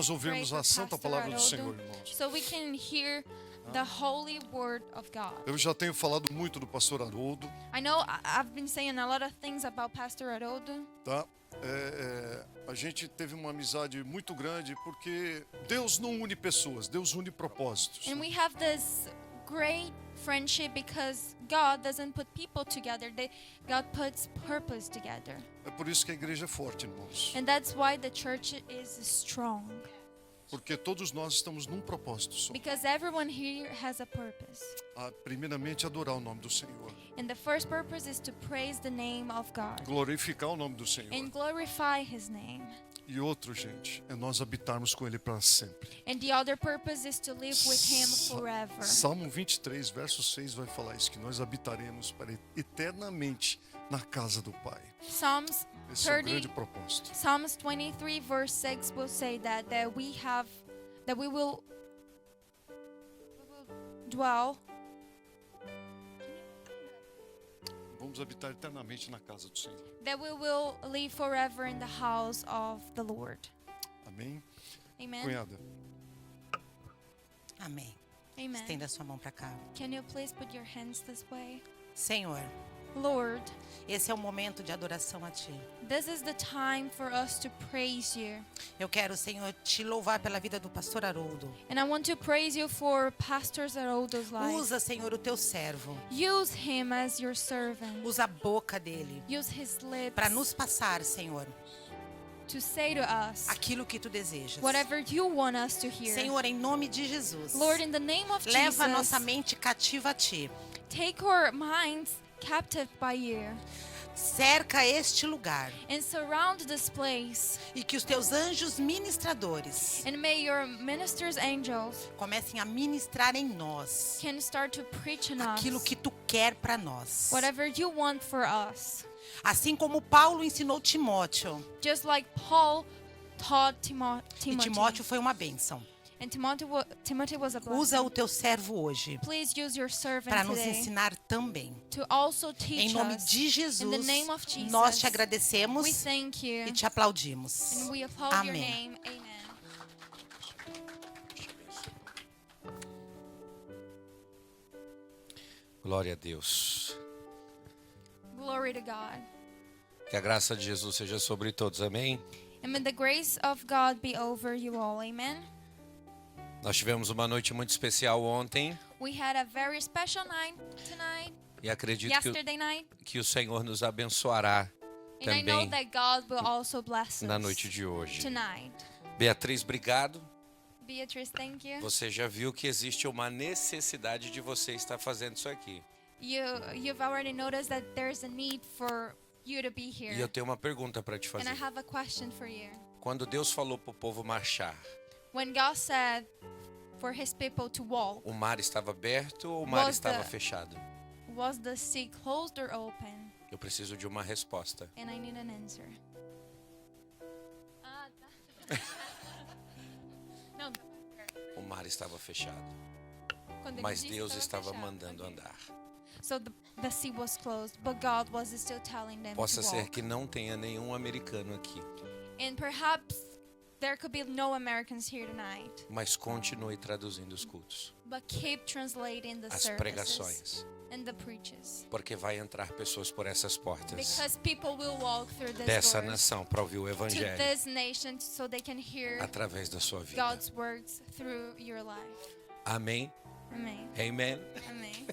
nós pray ouvirmos for a santa Pastor palavra do Senhor, Haroldo, irmãos. so we can hear the holy word of God. Eu já tenho falado muito do pastor Haroldo, I know I've been saying a lot of things about Pastor Haroldo. tá? A gente teve uma amizade muito grande porque Deus não une pessoas, Deus une propósitos. And we have this great friendship because God doesn't put people together. God puts purpose together. É por isso que a igreja é forte, irmãos. And that's why the church is strong. Porque todos nós estamos num propósito só. Because everyone here has a purpose. Primeiramente, adorar o nome do Senhor. And the first purpose is to praise the name of God Glorificar o nome do Senhor. and glorify His name. E outro, gente, é nós habitarmos com Ele para sempre. And the other purpose is to live with Him forever. Salmo 23, verso 6 vai falar isso, que nós habitaremos para eternamente na casa do Pai. Psalms Esse é o grande propósito. Psalms 23 verse 6 will say that we will dwell. Vamos habitar eternamente na casa do Senhor. That we will live forever in the house of the Lord. Amém? Amen. Cunhada, Amém. Amen. Estenda sua mão para cá. Can you please put your hands this way? Senhor, Lord, esse é o momento de adoração a Ti. this is the time for us to praise you. Eu quero, Senhor, te louvar pela vida do pastor Haroldo. And I want to praise you for Pastor Haroldo's life. Usa, Senhor, o teu servo. Use him as your servant. Usa a boca dele Use his lips para nos passar, Senhor, to say to us aquilo que tu desejas. whatever you want us to hear. Senhor, em nome de Jesus, Lord, in the name of leva a Jesus, nossa mente cativa a Ti. take our minds captive by you Cerca este lugar and surround this place. e que os teus anjos ministradores And may your ministers' angels comecem a ministrar em nós can start to preach in us aquilo que tu quer para nós. whatever you want for us. Assim como Paulo ensinou Timóteo, Just like Paul taught e Timothy. Timóteo foi uma bênção. And Timothy was a blessing. Usa o teu servo hoje Please use your servant para nos today ensinar também. to also Em teach nome us. de Jesus, In the name of Jesus, nós te we agradecemos thank you e te aplaudimos. and we applaud your Amém. name. Amen. Glória a Deus. Glory to God. Que a graça de Jesus seja sobre todos, amém? And may the grace of God be over you all. Amen. Nós tivemos uma noite muito especial ontem We had a very special night tonight, e acredito yesterday night. que o Senhor nos abençoará And I know também that God will also bless na us noite de hoje. tonight. Beatriz, obrigado. Beatrice, thank you. Você já viu que existe uma necessidade de você estar fazendo isso aqui. You've already noticed that there's a need for you to be E eu here. tenho uma pergunta para te And I fazer. have a question for you. Quando Deus falou para o povo marchar, When God said for his people to walk, o mar estava aberto ou o mar Was estava the- fechado? was the sea closed or open? Eu preciso de uma resposta. And I need an answer. Não, O mar estava fechado, quando ele mas disse, Deus estava estava fechado. mandando Ok. andar. So the sea was closed, but God was still telling them Possa to ser walk. que não tenha nenhum americano aqui, And perhaps there could be no Americans here tonight, mas continue traduzindo os cultos, but keep translating the as services pregações, and the preaches. porque vai entrar pessoas por essas portas Because people will walk through this dessa doors nação para ouvir o to evangelho this nation so they can hear através da sua vida. God's words through your life. Amém? Amen. Amen? Amen.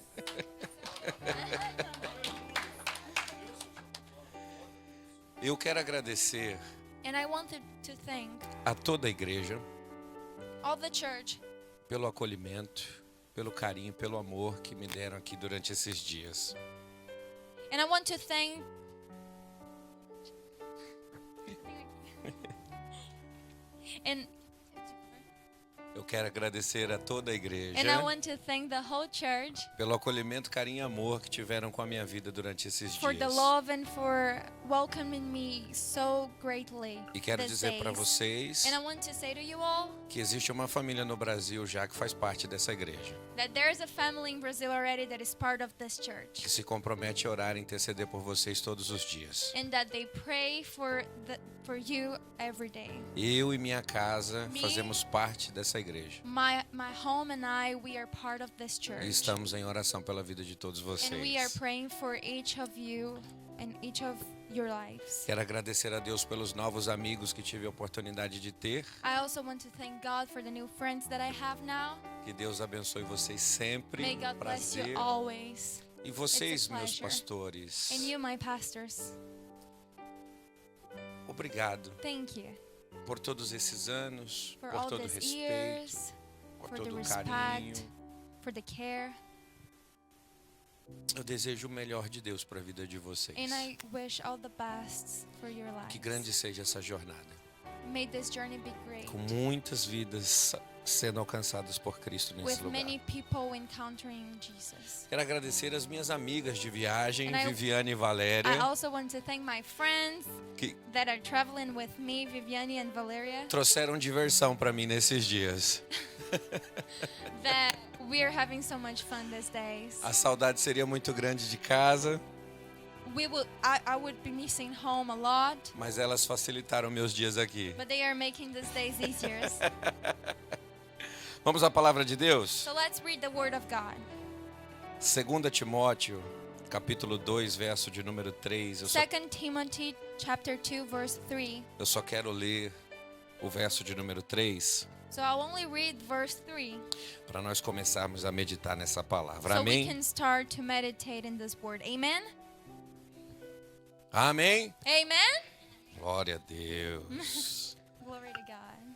Eu quero agradecer And I wanted to thank a toda a igreja all the church pelo acolhimento, pelo carinho, pelo amor que me deram aqui durante esses dias. and I want to thank and Eu quero agradecer a toda a igreja And I want to thank the whole church pelo acolhimento, carinho e amor que tiveram com a minha vida durante esses for the dias. love and for welcoming me so greatly E quero these dizer para days. vocês And I want to say to you all que existe uma família no Brasil já que faz parte dessa igreja, that there's a family in Brazil already that is part of this church. que se compromete a orar e interceder por vocês todos os dias. And that they pray for you every day. Eu e minha casa Me- fazemos parte dessa igreja. My home and I, we are part of this church. E estamos em oração pela vida de todos And we are vocês. praying for each of you and each of your lives. Quero agradecer a Deus pelos novos amigos que tive a oportunidade de ter. I also want to thank God for the new friends that I have now. Que Deus abençoe vocês sempre. May God bless Prazer. you always. E vocês, It's a meus pleasure. pastores. And you, my pastors, Obrigado thank you por todos esses anos, for por all todo o these respeito, years, por for the todo o respect, carinho. for the care. Eu desejo o melhor de Deus para a vida de vocês. And I wish all the best for your lives. Que grande seja essa jornada, May this journey be great, com muitas vidas sendo alcançadas por Cristo nesse with lugar. many people encountering Jesus. Quero agradecer as minhas amigas de viagem, And I- Viviane e I Valéria, also want to thank my friends que that are traveling with me, Viviane and Valeria, trouxeram diversão para mim nesses dias. that we are having so much fun these days. A saudade seria muito grande de casa, I would be missing home a lot, mas elas facilitaram meus dias aqui. but they are making these days easier. Vamos à palavra de Deus? So let's read the Word of God. 2 Timóteo, capítulo 2, verso de número 3. 2 Timothy chapter 2 verse 3. Eu só quero ler o verso de número 3 So I'll only read verse 3 para nós começarmos a meditar nessa palavra. so we Amém? can start to meditate in this word. Amen. Amém? Amen. Glória a Deus. Glory to God.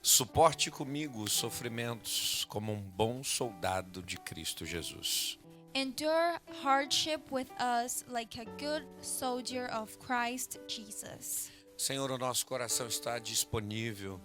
Suporte comigo os sofrimentos como um bom soldado de Cristo Jesus. Endure hardship with us like a good soldier of Christ Jesus. Senhor, o nosso coração está disponível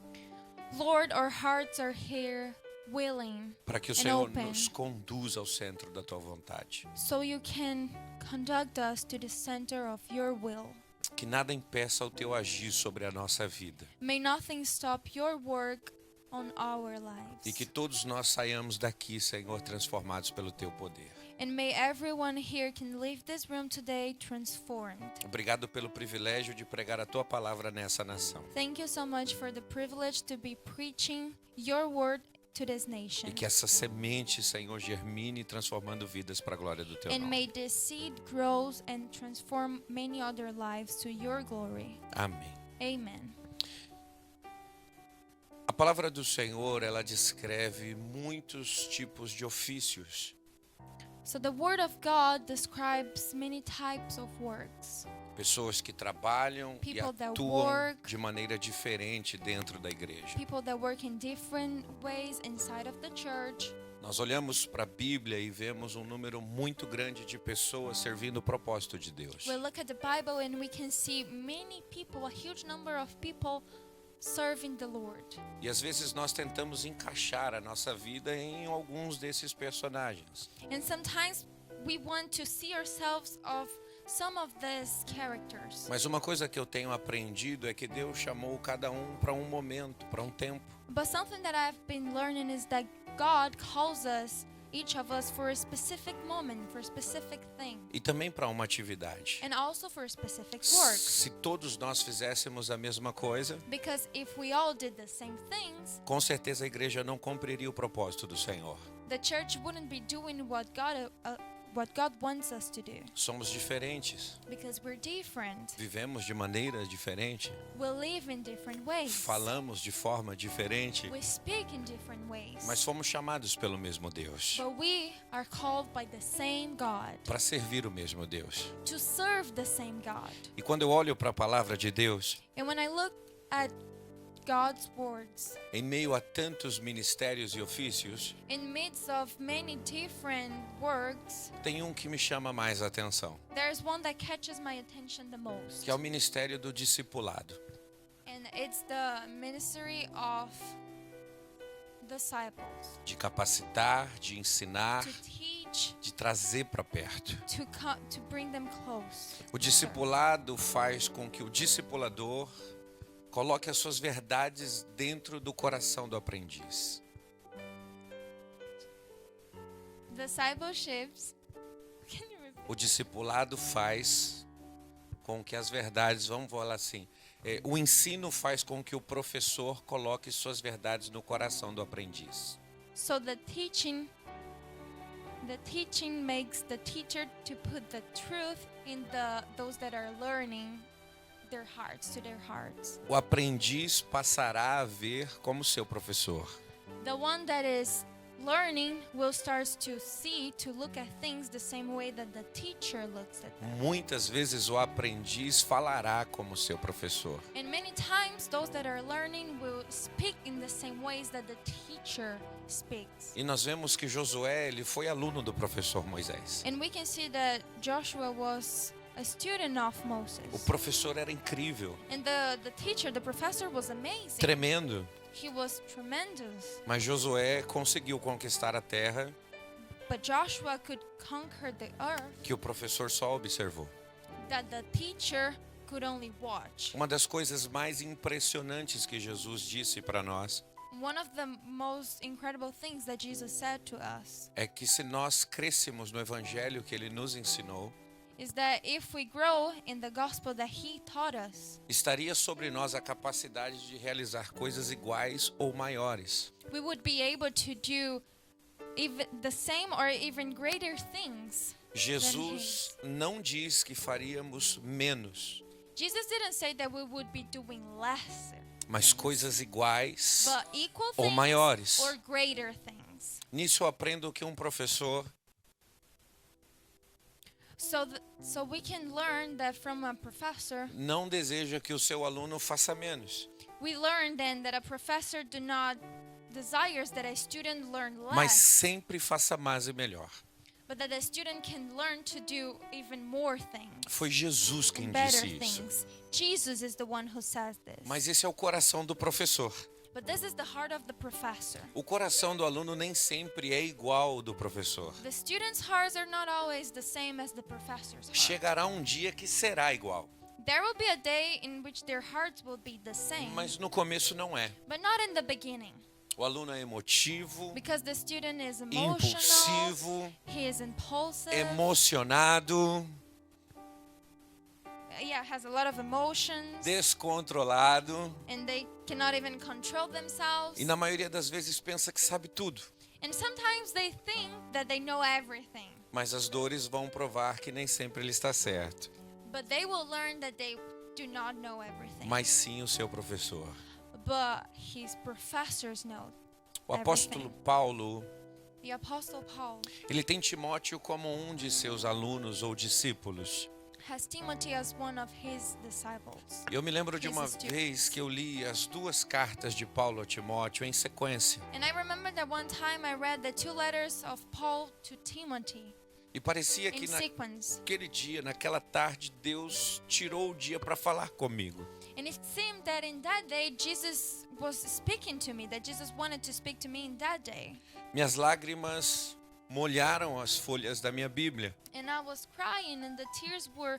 Lord, our hearts are here willing para que o and Senhor open nos conduza ao centro da tua vontade. so you can conduct us to the center of your will. Que nada impeça o teu agir sobre a nossa vida. May nothing stop your work on our E lives. que todos nós saiamos daqui, Senhor, transformados pelo teu poder. And may everyone here can leave this room today transformed. Obrigado pelo privilégio de pregar a tua palavra nessa nação. Thank you so much for the privilege to be preaching your word to this nation. E que essa semente, Senhor, germine transformando vidas para a glória do teu And nome. may this seed grow and transform many other lives to your glory. Amém. Amen. A palavra do Senhor, ela descreve muitos tipos de ofícios. So the word of God describes many types of works. Pessoas que trabalham e People that atuam work. de maneira diferente dentro da igreja. People that work in different ways inside of the church. Nós olhamos para a Bíblia e vemos um número muito grande de pessoas servindo o propósito de Deus. We look at the Bible and we can see many people, a huge number of people serving the Lord. E às vezes nós tentamos encaixar a nossa vida em alguns desses personagens. And sometimes we want to see ourselves of some of these characters. Mas uma coisa que eu tenho aprendido é que Deus chamou cada um para um momento, para um tempo. But something that I've been learning is that God calls us, each of us, for a specific moment, for a specific thing, E também para uma atividade. and also for a specific work. Se todos nós fizéssemos a mesma coisa, Because if we all did the same things, com certeza a igreja não cumpriria o propósito do Senhor. the church wouldn't be doing what God wants us to do. Somos diferentes, Because we're different. vivemos de maneira diferente, We live in different ways. falamos de forma diferente, We speak in different ways. mas fomos chamados pelo mesmo Deus, But we are called by the same God para servir o mesmo Deus. to serve the same God. E quando eu olho para a palavra de Deus, And when I look at God's words, em meio a tantos ministérios e ofícios, in midst of many different works, tem um que me chama mais a atenção, there's one that catches my attention the most. que é o ministério do discipulado. And it's the ministry of disciples, de capacitar, de ensinar, to teach, de trazer para perto. to bring them close. O discipulado faz com que o discipulador coloque as suas verdades dentro do coração do aprendiz. Discipleships. Can you repeat? O discipulado faz com que as verdades, vamos falar assim, o ensino faz com que o professor coloque suas verdades no coração do aprendiz. So the teaching makes the teacher to put the truth in those that are learning their hearts, to their hearts. O aprendiz passará a ver como seu professor. The one that is learning will start to see, to look at things the same way that the teacher looks at them. Muitas vezes o aprendiz falará como seu professor. And many times those that are learning will speak in the same ways that the teacher speaks. E nós vemos que Josué, ele foi aluno do professor Moisés. And we can see that Joshua was a student of Moses. O professor era incrível, And the teacher, the professor was amazing. tremendo, He was tremendous. mas Josué conseguiu conquistar a terra But Joshua could conquer the earth que o professor só observou. that the teacher could only watch. Uma das coisas mais impressionantes que Jesus disse para nós One of the most incredible things that Jesus said to us é que se nós crescemos no evangelho que ele nos ensinou, is that if we grow in the gospel that he taught us, estaria sobre nós a capacidade de realizar coisas iguais ou maiores. we would be able to do even the same or even greater things. Jesus não diz que faríamos menos, Jesus didn't say that we would be doing less, mas coisas iguais but equal ou things maiores. or greater things. Nisso eu aprendo que um professor So we can learn that from a professor. não deseja que o seu aluno faça menos, We learn then that a professor desires that a student learn mas less, sempre faça mais e melhor. but that the student can learn to do even more things, Foi Jesus quem better disse isso. things. Jesus is the one who says this. Mas esse é o coração do professor. But this is the heart of the professor. O coração do aluno nem sempre é igual ao do professor. The students' hearts are not always the same as the professor's heart. Chegará um dia que será igual, There will be a day in which their hearts will be the same, mas no começo não é. but not in the beginning. O aluno é emotivo, Because the student is emotional, impulsivo, he is impulsive, emocionado, has a lot of emotions, descontrolado and they cannot even control themselves. e na maioria das vezes pensa que sabe tudo. And sometimes they think that they know everything, Mas as dores vão provar que nem sempre ele está certo, but they will learn that they do not know everything. mas sim o seu professor. But his professors know. O apóstolo Everything. Paulo, The Apostle Paul ele tem Timóteo como um de seus alunos ou discípulos. has Timothy as one of his disciples. Eu me lembro de His uma students. vez que eu li as duas cartas de Paulo a Timóteo em sequência. And I remember that one time I read the two letters of Paul to Timothy E parecia in que sequence. naquele dia, naquela tarde, Deus tirou o dia para falar comigo. And it seemed that in that day Jesus was speaking to me, that Jesus wanted to speak to me in that day. Minhas lágrimas molharam as folhas da minha Bíblia. And I was crying and the tears were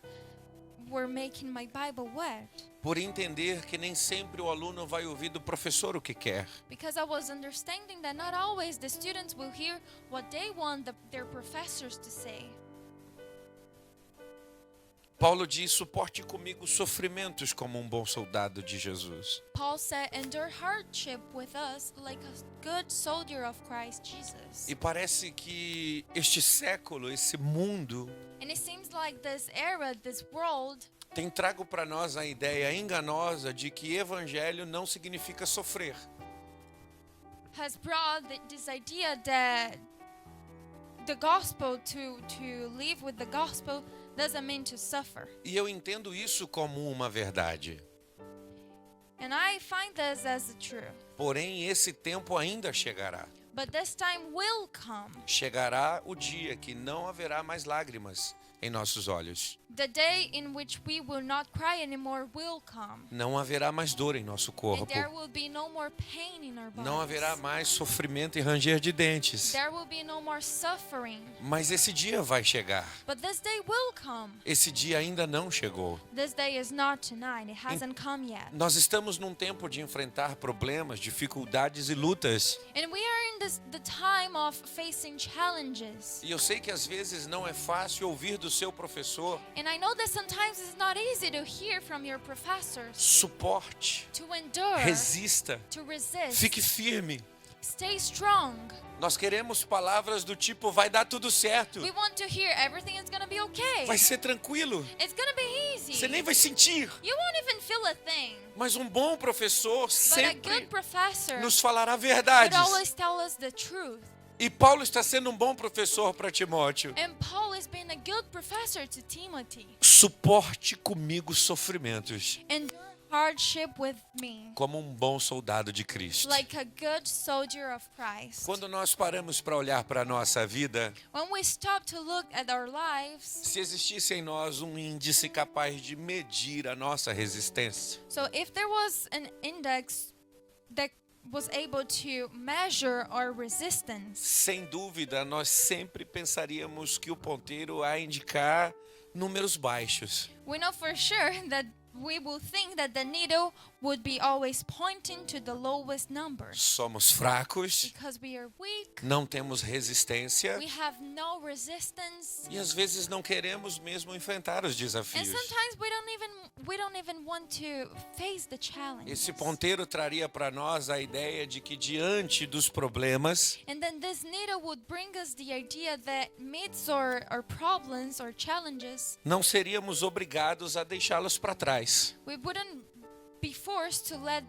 making my Bible wet. Por entender que nem sempre o aluno vai ouvir do professor o que quer. Because I was understanding that not always the students will hear what they want their professors to say. Paulo diz: suporte comigo sofrimentos como um bom soldado de Jesus. Paul said, endure hardship with us like a good soldier of Christ Jesus. E parece que este século, esse mundo, And it seems like this era, this world, tem trago para nós a ideia enganosa de que evangelho não significa sofrer. has brought this idea that the gospel, to live with the gospel, doesn't mean to suffer. E eu entendo isso como uma verdade. And I find this as true. Porém, esse tempo ainda chegará. But this time will come. Chegará o dia que não haverá mais lágrimas, em nossos olhos. The day in which we will not cry anymore will come. Não haverá mais dor em nosso And corpo. there will be no more pain in our bodies. Não haverá mais sofrimento e ranger de dentes. There will be no more suffering. Mas esse dia vai chegar. But this day will come. Esse dia ainda não chegou. This day is not tonight. It hasn't come yet. Nós estamos num tempo de enfrentar problemas, dificuldades e lutas. And we are in the time of facing challenges. E eu sei que às vezes não é fácil ouvir do seu professor And I know that sometimes it's not easy to hear from your professors, suporte, to endure, resista, to resist, fique firme. stay strong. Nós queremos palavras do tipo vai dar tudo certo, We want to hear everything is gonna be okay. vai ser tranquilo, It's gonna be easy. você nem vai sentir. You won't even feel a thing. Mas um bom professor But a sempre good professor nos falará would verdades. always tell us the truth. E Paulo está sendo um bom professor para Timóteo. And Paul is being a good professor to Timothy. Suporte comigo sofrimentos, Endure hardship with me, como um bom soldado de Cristo. like a good soldier of Christ. Quando nós paramos para olhar para a nossa vida, When we stop to look at our lives, se existisse em nós um índice capaz de medir a nossa resistência, so if there was an index that was able to measure our resistance, sem dúvida nós sempre pensaríamos que o ponteiro a indicar números baixos. we know for sure that we will think that the needle would be always pointing to the lowest numbers. Somos fracos, Because we are weak, não temos resistência we have no resistance, e às vezes não queremos mesmo enfrentar os and desafios. sometimes we don't even want to face the challenge. Esse ponteiro traria para nós a ideia de que diante dos problemas, And then this needle would bring us the idea that midst our problems or challenges, não seríamos obrigados a deixá-los para trás, we wouldn't be forced to let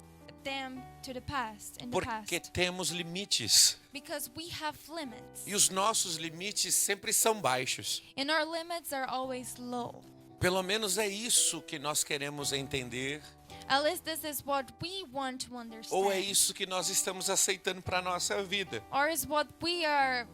them to the past, in the porque past, temos limites. because we have limits. E os nossos limites sempre são baixos. And our limits are always low. Pelo menos é isso que nós queremos entender, At least this is what we want to understand. ou é isso que nós estamos aceitando para a nossa vida. Or is what we are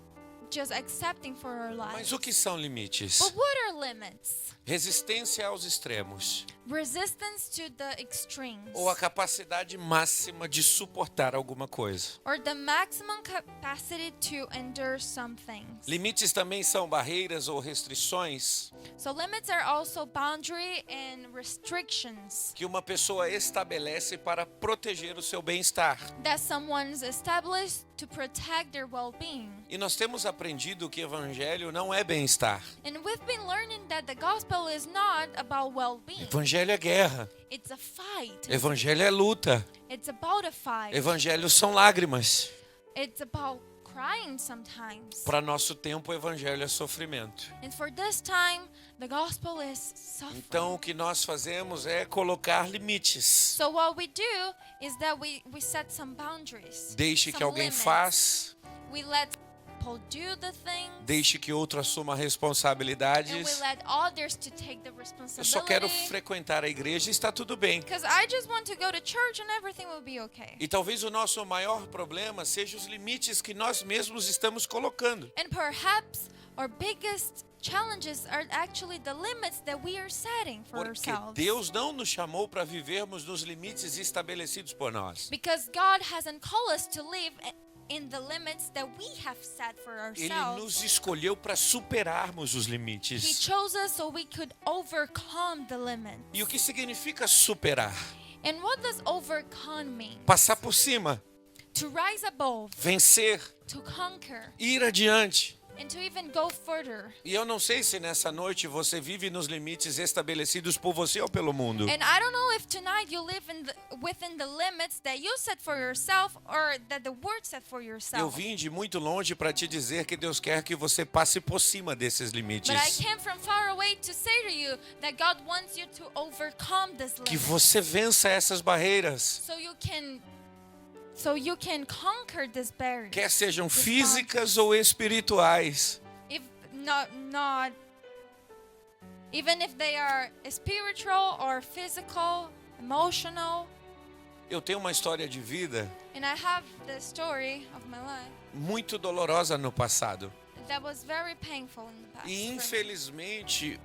just accepting for our Mas lives. o que são limites? But what are limits? Resistência aos extremos, Resistance to the extremes. ou a capacidade máxima de suportar alguma coisa. Or the maximum capacity to endure some things. Limites também são barreiras ou restrições So limits are also boundary and restrictions que uma pessoa estabelece para proteger o seu bem-estar. that someone's established to protect their well-being. E nós temos aprendido que evangelho não é bem-estar. And we've been learning that the gospel is not about well-being. Evangelho é guerra. It's a fight. Evangelho é luta. It's about a fight. Evangelho são lágrimas. It's about crying sometimes. Para nosso tempo, o evangelho é sofrimento. And for this time, the gospel is suffering. Então, o que nós fazemos é colocar limites. So what we do is that we set some boundaries. Deixe que some alguém limits. faça, We let people do the things. deixe que outro assuma And we responsabilidades. let others to take the Eu só quero responsibility. frequentar a igreja e está tudo bem. Because I just want to go to church and everything will be okay. E talvez o nosso maior problema seja os limites que nós mesmos estamos colocando. And perhaps our biggest challenges are actually the limits that we are setting for Porque ourselves. Deus não nos chamou para vivermos nos limites estabelecidos por nós. Because God hasn't called us to live in the limits that we have set for Ele ourselves. nos escolheu para superarmos os He limites. chose us so we could overcome the limits. E o que significa superar? And what does overcome mean? Passar por cima, To rise above, vencer, to conquer, ir adiante. and to even go further. E eu não sei se nessa noite você vive nos limites estabelecidos por você ou pelo mundo. And I don't know if tonight you live within the limits that you set for yourself or that the word set for Eu yourself. vim de muito longe para te dizer que Deus quer que você passe por cima desses limites. But I came from far away to say to you that God wants you to overcome this Que limit. você vença essas barreiras, So you can conquer this barrier. quer sejam físicas ou espirituais. If not even if they are spiritual or physical, emotional. Eu tenho uma história de vida And I have the story of my life muito dolorosa no passado. that was very painful in the past. E for me. infelizmente,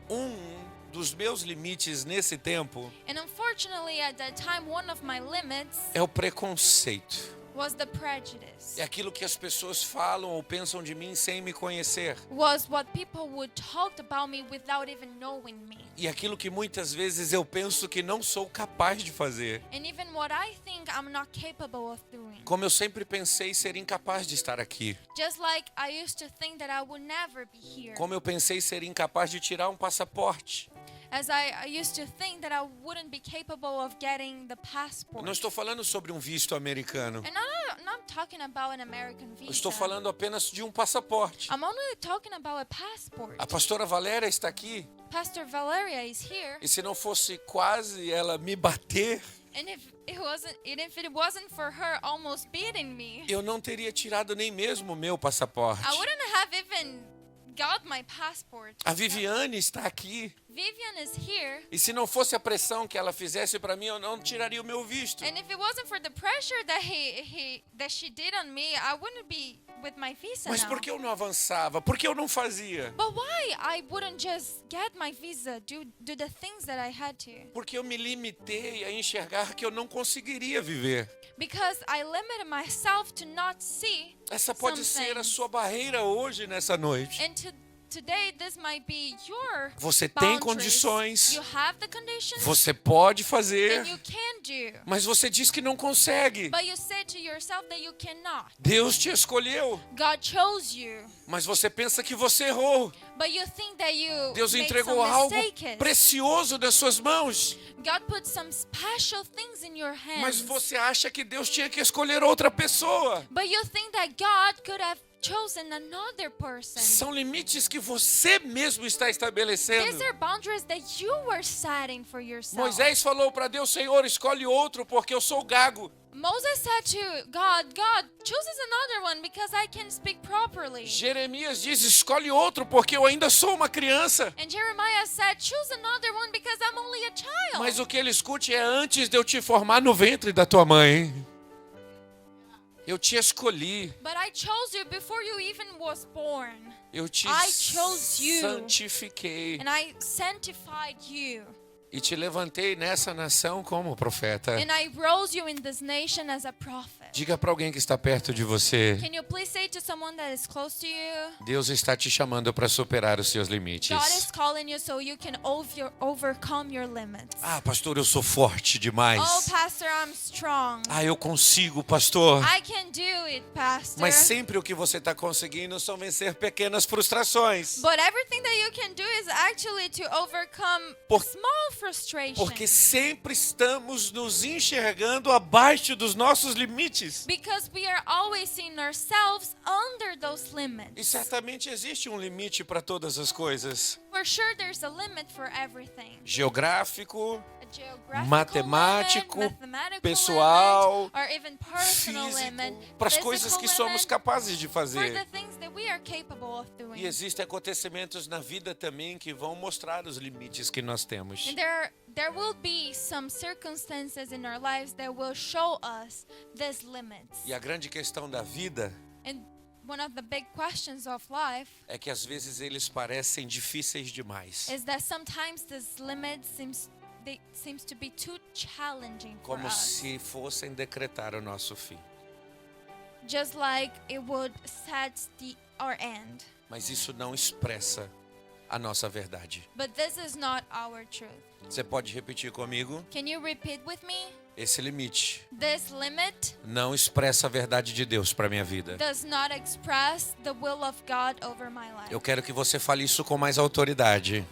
dos meus limites nesse tempo And unfortunately, at that time, one of my limits é o preconceito. was the prejudice. É aquilo que as pessoas falam ou pensam de mim sem me conhecer. Was what people would talk about me without even knowing me. E aquilo que muitas vezes eu penso que não sou capaz de fazer. And even what I think I'm not capable of doing. Como eu sempre pensei ser incapaz de estar aqui. Just like I used to think that I would never be here. Como eu pensei ser incapaz de tirar um passaporte. As I used to think that I wouldn't be capable of getting the passport. Não estou falando sobre um visto americano. And I'm not talking about an American visa. Eu estou falando apenas de um passaporte. I'm only talking about a passport. A pastora Valéria está aqui. Pastor Valeria is here. E se não fosse quase ela me bater, And if it wasn't for her almost beating me, eu não teria tirado nem mesmo o meu passaporte. I wouldn't have even got my passport. A Viviane está aqui. Vivian is here. E se não fosse a pressão que ela fizesse para mim, eu não tiraria o meu visto. And if it wasn't for the pressure that she did on me, I wouldn't be with my visa Mas now. por que eu não avançava? Por que eu não fazia? But why I wouldn't just get my visa, do the things that I had to? Porque eu me limitei a enxergar que eu não conseguiria viver. Because I limited myself to not see Essa pode some ser a things. sua barreira hoje, nessa noite. And today this might be your Você tem boundaries. condições, You have the conditions, você pode fazer, and you can do. mas você diz que não consegue. But you said to yourself that you cannot. Deus te escolheu, God chose you, mas você pensa que você errou. but you think that you Deus made entregou some algo mistakes. precioso nas suas mãos, God put some special things in your hands. mas você acha que Deus tinha que escolher outra pessoa. But you think that God could have chosen another person. São limites que você mesmo está estabelecendo. These are boundaries that you were setting for yourself. Moisés falou para Deus: Senhor, escolhe outro porque eu sou gago. Moses said to God, God chooses another one because I can speak properly. Jeremias diz: escolhe outro porque eu ainda sou uma criança. And Jeremiah said, choose another one because I'm only a child. Mas o que ele escute é: antes de eu te formar no ventre da tua mãe, eu te escolhi. But I chose you before you even was born. Eu te I chose you. santifiquei And I sanctified you. e te levantei nessa nação como profeta. And I rose you in this nation as a prophet. Diga para alguém que está perto de você: Can you please say to someone that is close to you? Deus está te chamando para superar os seus limites. God is calling you so you can overcome your limits. Ah, pastor, eu sou forte demais. Oh, pastor, I'm strong. Ah, eu consigo, pastor. I can do it, pastor. Mas sempre o que você está conseguindo são vencer pequenas frustrações. But everything that you can do is actually to overcome small frustration. Porque sempre estamos nos enxergando abaixo dos nossos limites. Because we are always seeing ourselves under those E limits. certamente existe um limite para todas as coisas. For sure there's a limit for everything. Geográfico, A geographical matemático, limit, mathematical pessoal, limit, or even personal limit, físico, para as coisas que physical somos limit, capazes de for the fazer. things that we are capable of doing. E existem acontecimentos na vida também que vão mostrar os limites que nós temos. And there will be some circumstances in our lives that will show us these limits. E a grande questão da vida And one of the big questions of life é que às vezes eles parecem difíceis demais. is that sometimes these limits seems to be too challenging for Como us. se fossem decretar o nosso fim. Just like it would set our end. Mas isso não expressa a nossa verdade. But this is not our truth. Você pode repetir comigo? Can you repeat with me? Esse limite This limit não expressa a verdade de Deus para minha vida. does not express the will of God over my life. Eu quero que você fale isso com mais autoridade.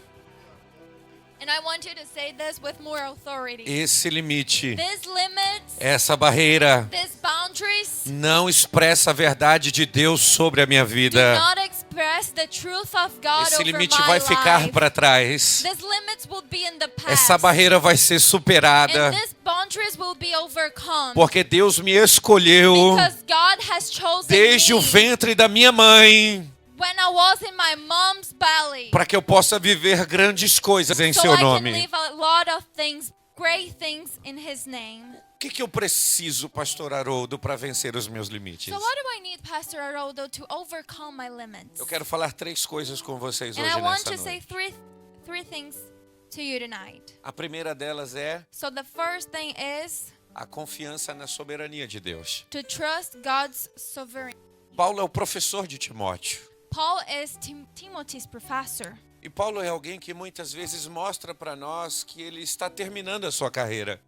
And I want you to say this with more authority. Esse limite, These limits, essa barreira, these boundaries não expressa a verdade de Deus sobre a minha do vida. not express the truth of God Esse over limite my vai ficar life. para trás. These limits will be in the past. Essa barreira vai ser superada. And these boundaries will be overcome. Porque Deus me escolheu Because God has chosen desde me o ventre da minha mãe when I was in my mom's belly. para que eu possa viver grandes coisas em So seu I can nome. live a lot of things great things in His name. O que eu preciso, pastor Haroldo, para vencer os meus limites? So what do I need, Pastor Haroldo, to overcome my limits? Eu quero falar 3 coisas com vocês And hoje I want nessa to say noite. three things to you tonight. A primeira delas é So the first thing is a confiança na soberania de Deus. to trust God's sovereignty. Paulo é o professor de Timóteo. Paul is Timothy's professor. E Paulo é alguém que muitas vezes mostra para nós que ele está terminando a sua carreira.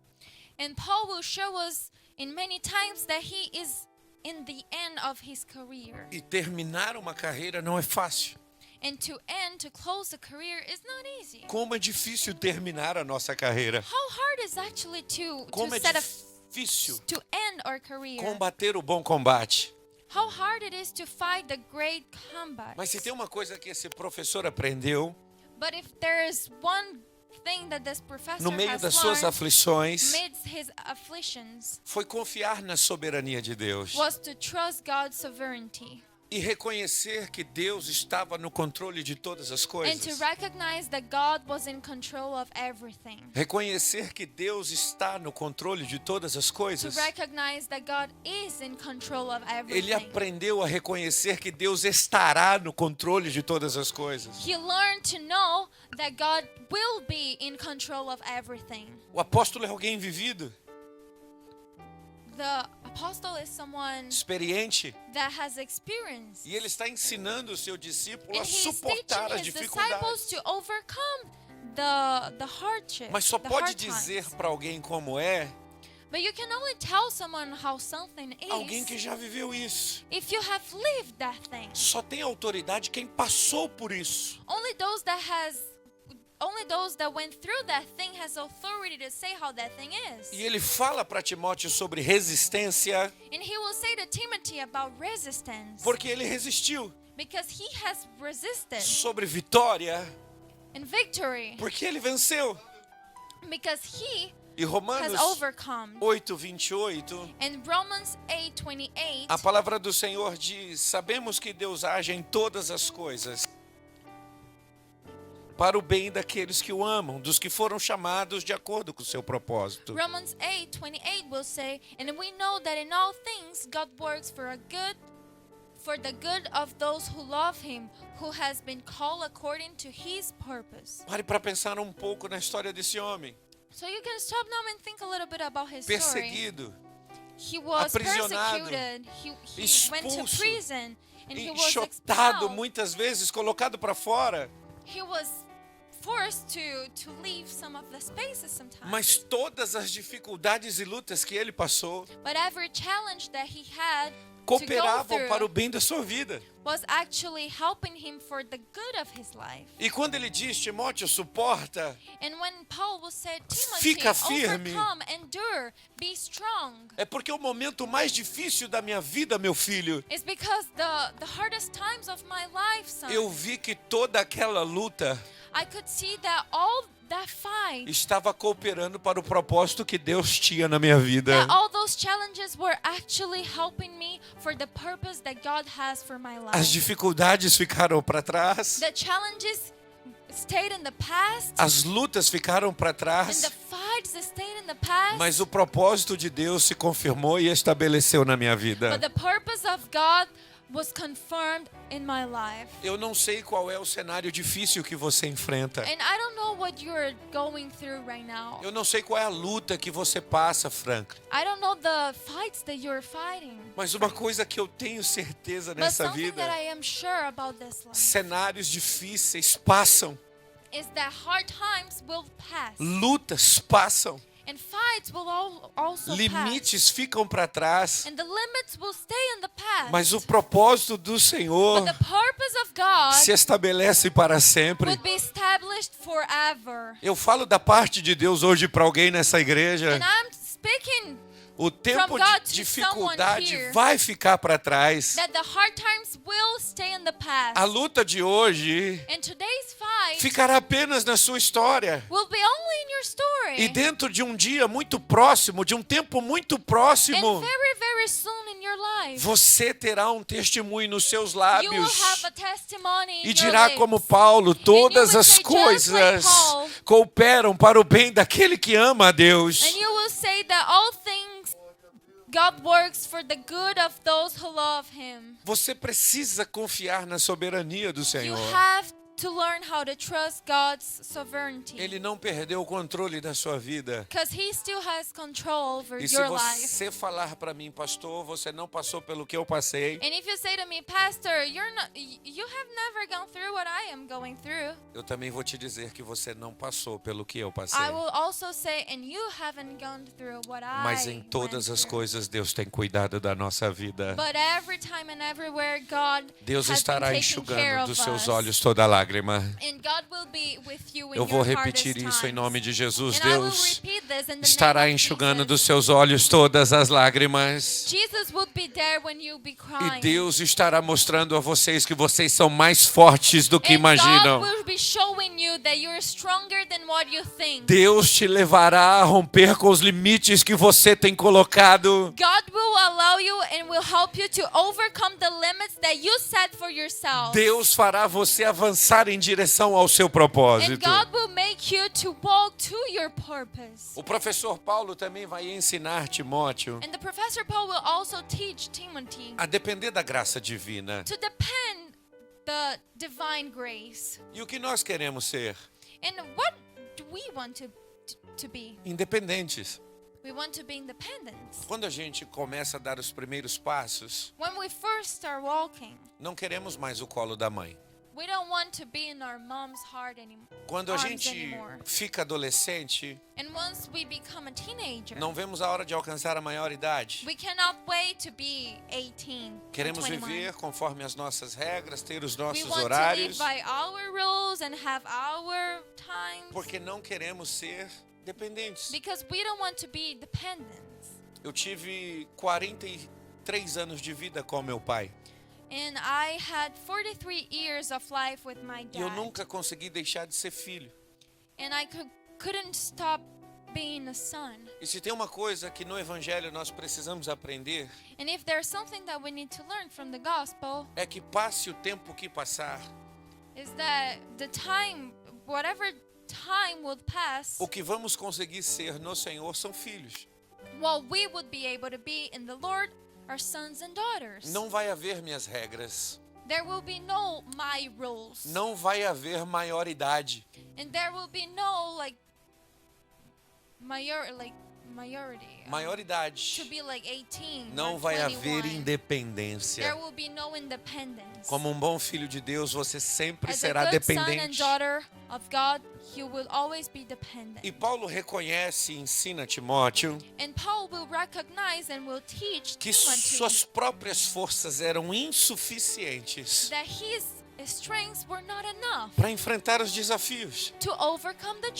And Paul will show us in many times that he is in the end of his career. E terminar uma carreira não é fácil. And to close a career is not easy. Como é difícil terminar a nossa carreira. How hard is actually Como é to difícil to end our career? combater o bom combate. How hard it is to fight the great combat. Mas se tem uma coisa que esse professor aprendeu, But if there is one thing that this professor no meio has das suas learned aflições, amidst his afflictions foi confiar na soberania de Deus. was to trust God's sovereignty E reconhecer que Deus estava no controle de todas as and to coisas. recognize that God was in control of everything. Reconhecer que Deus está no controle de todas as To coisas. recognize that God is in control of Ele everything. aprendeu a reconhecer que Deus estará no controle de todas as coisas. He learned to know that God will be in control of everything. O apóstolo é alguém vivido, The apostle is someone experiente, that has experience. e ele está ensinando o seu discípulo And a he is suportar as teaching his disciples dificuldades. to overcome the hardship. Mas só the pode hard dizer times. para alguém como é But you can only tell someone how something alguém que is já viveu isso. if you have lived that thing. Só tem autoridade quem passou por isso. Only those that went through that thing has authority to say how that thing is. E ele fala para Timóteo sobre resistência, And he will say to Timothy about resistance porque ele resistiu. because he has resisted, Sobre vitória, and victory porque ele venceu. because he E has Romanos overcome. 8:28, In Romans 8:28, a palavra do Senhor diz: sabemos que Deus age em todas as coisas para o bem daqueles que o amam, dos que foram chamados de acordo com o seu propósito. Romans 8:28 will say, and we know that in all things God works for the good of those who love him, who has been called according to his purpose. Pare para pensar um pouco na história desse homem. So you can stop now and think a little bit about his story. Perseguido, He was aprisionado, persecuted. He went to expulso, prison and he was enxotado expelled. muitas vezes, colocado para fora. He was forced to leave some of the spaces sometimes. Mas todas as dificuldades e lutas que ele passou But every challenge that he had to go cooperavam para o through bem da sua vida. was actually helping him for the good of his life. E quando ele diz, Timóteo, suporta, And when Paul will say, Timothy, Fica firme. overcome, endure, be strong, é porque o momento mais difícil da minha vida, meu filho, it's because the hardest times of my life, son, eu vi que toda aquela luta I could see that all that fight, estava cooperando para o propósito que Deus tinha na minha vida. that all those challenges were actually helping me for the purpose that God has for my life. As dificuldades ficaram para trás, The challenges stayed in the past, as lutas ficaram para and trás, the fights stayed in the past. mas o propósito de Deus se confirmou e estabeleceu na minha vida. But the purpose of God was confirmed in my life. Eu não sei qual é o cenário difícil que você enfrenta. And I don't know what you're going through right now. Eu não sei qual é a luta que você passa, Franklin. I don't know the fights that you're fighting. Mas uma coisa que eu tenho certeza But nessa something vida, that I am sure about this life cenários difíceis passam, is that hard times will pass. lutas passam, And fights will also limites ficam para trás, pass. And the limits will stay in the past. mas o propósito do Senhor But the purpose of God se estabelece para sempre. would be established forever. Eu falo da parte de Deus hoje para alguém nessa igreja. And I'm speaking O tempo from God de to dificuldade someone here vai ficar para trás. that the hard times will stay in the past. A luta de hoje And today's fight ficará apenas na sua história. will be only in your story. E dentro de um dia muito próximo, de um tempo muito próximo, And very, very soon in your life. Você terá um testemunho nos seus You will lábios. have a testimony in E your dirá lips. como Paulo, todas will as say, just coisas like Paul, cooperam para o bem daquele que ama a Deus. And you will say that all things God works for the good of those who love Him. Você precisa confiar na soberania do You Senhor. have to learn how to trust God's sovereignty. Ele não perdeu o controle da sua vida. Because He still has control over E se your life. você falar para mim, pastor, você não passou pelo que eu passei, And if you say to me, Pastor, you have never gone through what I am going through, eu também vou te dizer que você não passou pelo que eu passei. I will also say, and you haven't gone through what Mas em I todas went as through. coisas Deus tem cuidado da nossa vida. But every time and everywhere, God Deus has estará been taking care enxugando of dos seus us. olhos toda lágrima. And God will be with you in Eu vou your repetir hardest isso em times. nome de Jesus. And I will Deus repeat this in the estará name of enxugando dos Jesus. seus olhos todas as lágrimas. Jesus will be there when you be E crying. Deus estará mostrando a vocês que vocês são mais fortes do que And imaginam. God will be showing you that you're stronger than what you think. Deus te levará a romper com os limites que você tem colocado. God will allow you and will help you to overcome the limits that you set for yourself. Deus fará você avançar em direção ao seu And propósito. God will make you to walk to your purpose. O professor Paulo também vai ensinar Timóteo And the Professor Paul will also teach Timothy a depender da graça divina. to depend the divine grace. E o que nós queremos ser? And what do we want to be? Independentes. We want to be independent. Quando a gente começa a dar os primeiros passos, When we first start walking, não queremos mais o colo da mãe. we don't want to be in our mom's heart Quando a arms gente anymore. fica adolescente, And once we become a teenager, não vemos a hora de alcançar a maioridade. we cannot wait to be 18 or Queremos 21. viver conforme as nossas regras, ter os We nossos want to live horários, by our rules and have our times porque não queremos ser dependentes. because we don't want to be dependent. Eu tive 43 anos de vida com meu pai And I had 43 years of life with my e eu dad. nunca consegui deixar de ser filho. And I couldn't stop being a son. E se tem uma coisa que no evangelho nós precisamos aprender, And if there's something that we need to learn from the gospel, é que passe o tempo que passar, is that the time, whatever time will pass, o que vamos conseguir ser no Senhor são filhos. what we would be able to be in the Lord are sons and daughters. Não vai haver minhas regras, There will be no my rules. não vai haver maioridade. And there will be no majority. Maioridade. To be like 18 Não or vai 21. haver independência. There will be no independence. Como um bom filho de Deus, você sempre As a será good son and dependente. daughter of God, you will always be dependent. E Paulo reconhece e ensina Timóteo And Paul will recognize and will teach que Timothy suas próprias forças eram insuficientes that his strengths were not enough para enfrentar os desafios, to overcome the para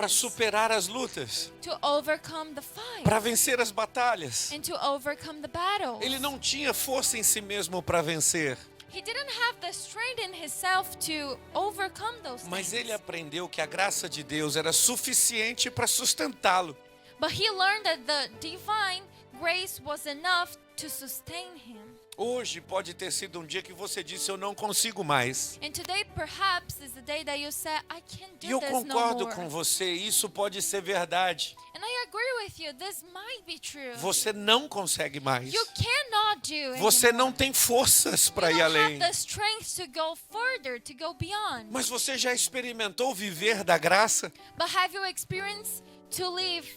challenges, superar as lutas, to overcome the fight, para vencer as batalhas. and to overcome the battles. Ele não tinha força em si mesmo para vencer, He didn't have the strength in himself to overcome those mas things. ele aprendeu que a graça de Deus era suficiente para sustentá-lo. But he learned that the divine grace was enough to sustain him. Hoje pode ter sido um dia que você disse: eu não consigo mais. And today perhaps is the day that you said, I can't E do eu this concordo no more. com você, isso pode ser verdade. And I agree with you, this might be true. Você não consegue mais. You cannot do Você anymore. não tem forças para You ir don't além. have the strength to go further, to go beyond. Mas você já experimentou viver da graça? But have you experienced to live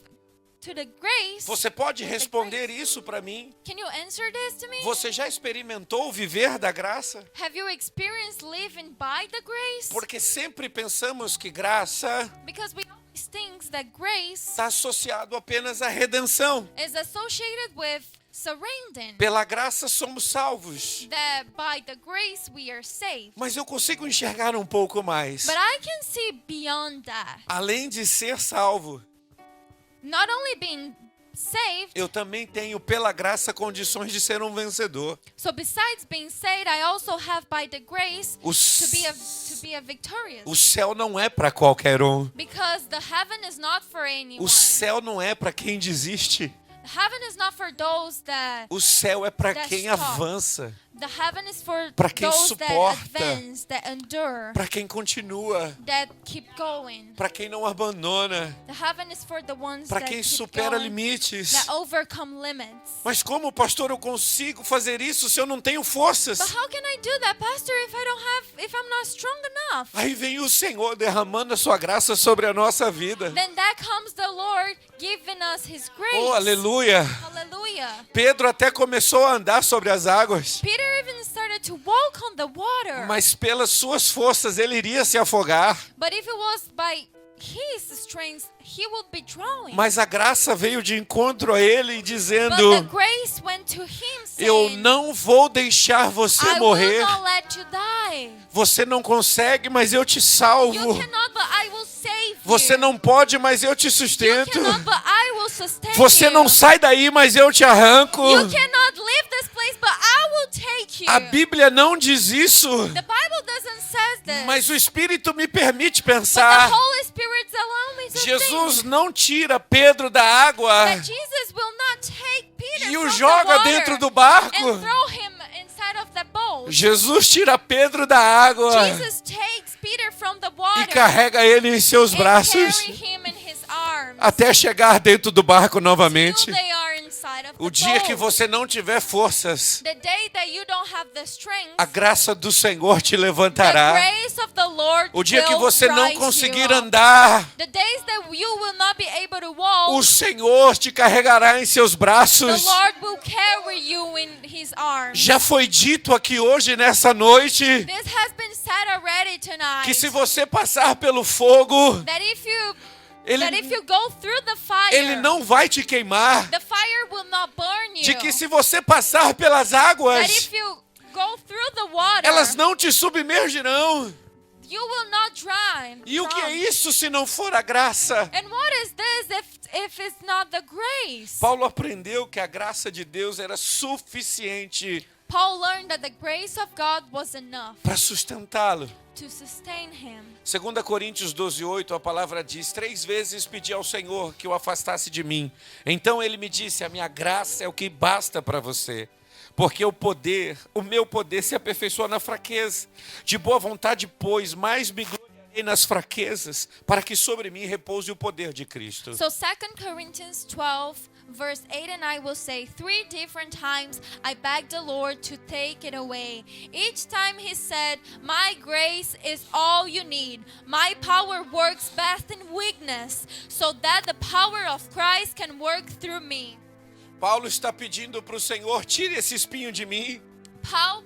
to the grace? Você pode responder isso para mim? Can you answer this to me? Você já experimentou viver da graça? Have you experienced living by the grace? Porque sempre pensamos que graça Because we always think that grace está associado apenas à redenção. is associated with surrendering. Pela graça somos salvos. That by the grace we are saved. Mas eu consigo enxergar um pouco mais. But I can see beyond that. Além de ser salvo, Not only being saved, eu também tenho pela graça condições de ser um vencedor. so besides being saved, I also have by the grace O to be a victorious. O céu não é para qualquer um. Because the heaven is not for anyone. O céu não é para quem desiste. Heaven is not for those that O céu é para That's quem top. avança, the heaven is for Pra quem those that suporta. advance, that endure, para quem continua, that keep going. para quem não abandona, The heaven is for the ones para that quem keep supera going, limites. that overcome limits. Mas como, pastor, eu consigo fazer isso se eu não tenho forças? But how can I do that, Pastor, if I'm not strong enough? Aí vem o Senhor derramando a sua graça sobre a nossa vida. Then that comes the Lord giving us His grace. Oh, aleluia! Hallelujah. Pedro até começou a andar sobre as águas, Peter even started to walk on the water. mas pelas suas forças ele iria se afogar. But if it was by his strength, he would be drowning. Mas a graça veio de encontro a ele But the dizendo: grace went to him eu saying, não vou deixar você I will morrer. not let you die. Você não consegue, mas eu te You salvo. cannot, but I will save Você you. não pode, mas eu te You sustento. cannot, but I will sustain Você you. não sai daí, mas eu te arranco. You cannot leave this place, but I will take you. A Bíblia não diz isso, The Bible doesn't say this. mas o Espírito me permite But the pensar. Holy Spirit allows me to Jesus think não tira Pedro da água that Jesus will not take Peter e o from the joga water dentro do barco. and throw him inside of the boat. Jesus tira Pedro da água Jesus takes Peter from the e water carrega ele em seus and braços carry him in his arms até chegar dentro do barco novamente. till they are inside of O the dia que boat. você não tiver forças, The day that you don't have the strength, a graça do Senhor te the levantará. grace of the Lord O dia que will você não rise conseguir you up. andar, The days that you will not be able to walk, o Senhor te carregará em seus the braços. Lord will carry you in His arms. Já foi dito aqui hoje, nessa noite, This has been said already tonight. que se você passar pelo fogo, That if you ele, go through the fire, ele não vai te queimar. the fire will not burn you. De que se você passar pelas That águas, if you go through the water, elas não te submergirão. you will not drown. E o que é isso se não for a graça? And what is this if it's not the grace? Paulo aprendeu que a graça de Deus era suficiente Paul learned that the grace of God was enough para sustentá-lo. to sustain him. 2 Coríntios 12:8, a palavra diz: 3 vezes pedi ao Senhor que o afastasse de mim. Então ele me disse: a minha graça é o que basta para você. Porque o meu poder se aperfeiçoa na fraqueza. De boa vontade, pois, mais me gloriarei nas fraquezas, para que sobre mim repouse o poder de Cristo. So 2 Corinthians 12 verse 8 and I will say 3 different times I begged the Lord to take it away. Each time he said, my grace is all you need. My power works best in weakness, so that the power of Christ can work through me. Paulo está pedindo para o Senhor: tire esse espinho de mim. Paul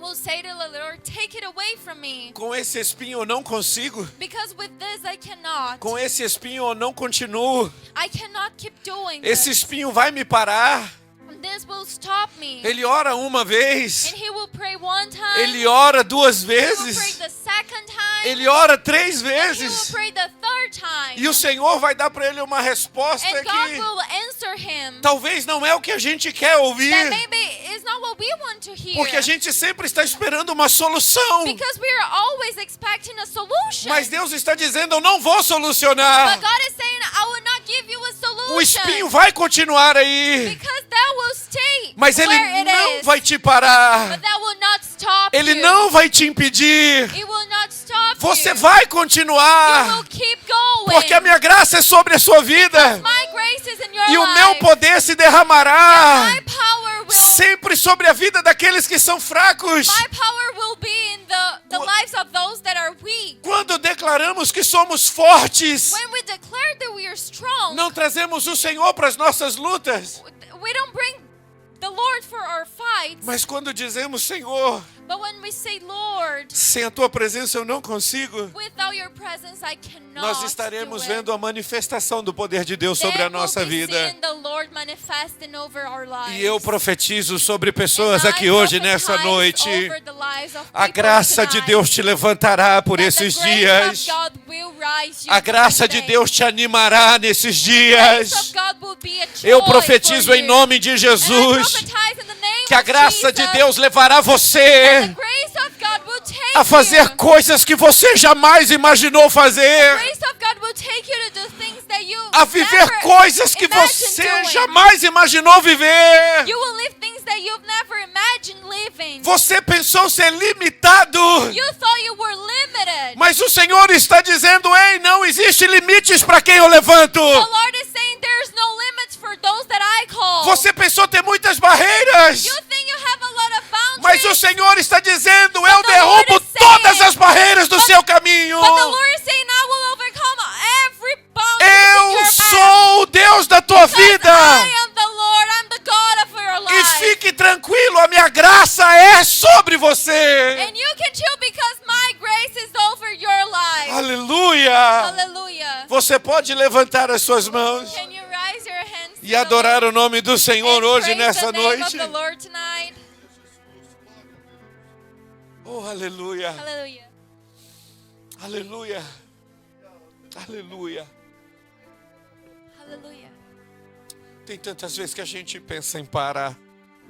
will say to the Lord, take it away from me. Com esse espinho eu não consigo. Because with this I cannot. Com esse espinho eu não continuo. I cannot keep doing Esse this. espinho vai me parar. This will stop me. Ele ora uma vez. And he will pray one time. Ele ora 2 He will pray vezes. the second time. Ele ora 3 And he will vezes. pray the third time. E o Senhor vai dar para ele uma resposta And God que will answer him. talvez não é o que a gente quer ouvir. That maybe is not what we want to hear. Porque a gente sempre está esperando uma solução. Because we are always expecting a solution. Mas Deus está dizendo: eu não vou solucionar. But God is saying, I will not give you a solution. O espinho vai continuar aí. Because that will stay Mas ele where it não is. vai te parar. But that will not stop Ele you. não vai te impedir. It will not stop Você you. vai You continuar. will keep going. Porque a minha graça é sobre a sua vida. My grace is in your E o life. meu poder se derramará My power will sempre sobre a vida daqueles que são fracos. My power will be in the lives of those that are weak. Quando declaramos que somos fortes, When we declare that we are strong, não trazemos o Senhor para as nossas lutas. we don't bring the Lord for our fights. Mas quando dizemos: Senhor, But when we say, Lord, sem a tua presença eu não consigo, without your presence I cannot nós estaremos do vendo it. a manifestação do poder de Deus sobre a Then nossa we'll be vida. seeing the Lord manifesting over our lives. E eu profetizo sobre pessoas And I aqui hoje, nessa prophesize noite. over the lives of A people graça de tonight, Deus te levantará por that esses the grace dias. of God will rise you A graça de today. Deus te animará nesses The grace of dias. God will be a Eu joy profetizo for em you. nome de And I Jesus prophesize in the name que a of graça de Jesus, Deus levará the você grace of God will take a fazer you. coisas que você jamais imaginou The fazer. grace of God will take you to do things that you a viver never coisas que imagined você doing. jamais imaginou viver. You will live things that you've never imagined living. Você pensou ser limitado, You thought you were limited. mas o Senhor está dizendo: ei, não existe limites para quem eu levanto. The Lord is saying there's no limits for those that I call. Você pensou ter muitas barreiras, You think you have a lot of boundaries. mas o Senhor está dizendo: eu the Lord derrubo is saying- todas as barreiras do seu caminho. But the Lord is saying, I will overcome every boundary in Eu your path. sou o Deus da tua Because vida. I am the Lord, I'm the God of your E life. fique tranquilo, a minha graça é sobre você. And you can chill because my grace is over your life. Aleluia. Hallelujah. Você pode levantar as suas mãos Can you raise your hands e adorar o nome do Senhor and hoje praise nessa the name noite. of the Lord tonight? Oh, aleluia. Hallelujah. Aleluia. Aleluia. Hallelujah. Tem tantas vezes que a gente pensa em parar,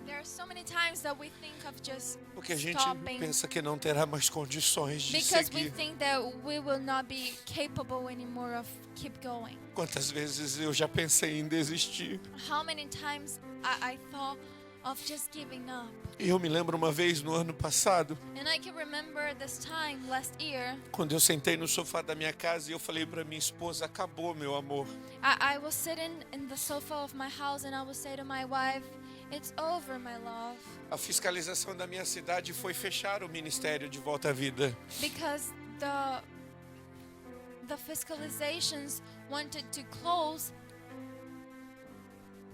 There are so many times that we think of just porque a gente stopping pensa que não terá mais condições de because we seguir. think that we will not be capable anymore of keep going. Quantas vezes eu já pensei em desistir? How many times I thought of just giving up. E eu me lembro uma vez no ano passado, And I can remember this time last year, quando eu sentei no sofá da minha casa e eu falei para minha esposa: acabou, meu amor. I was sitting in the sofa of my house and I would say to my wife, it's over, my love. A fiscalização da minha cidade foi fechar o Ministério de Volta à Vida. Because the fiscalizations wanted to close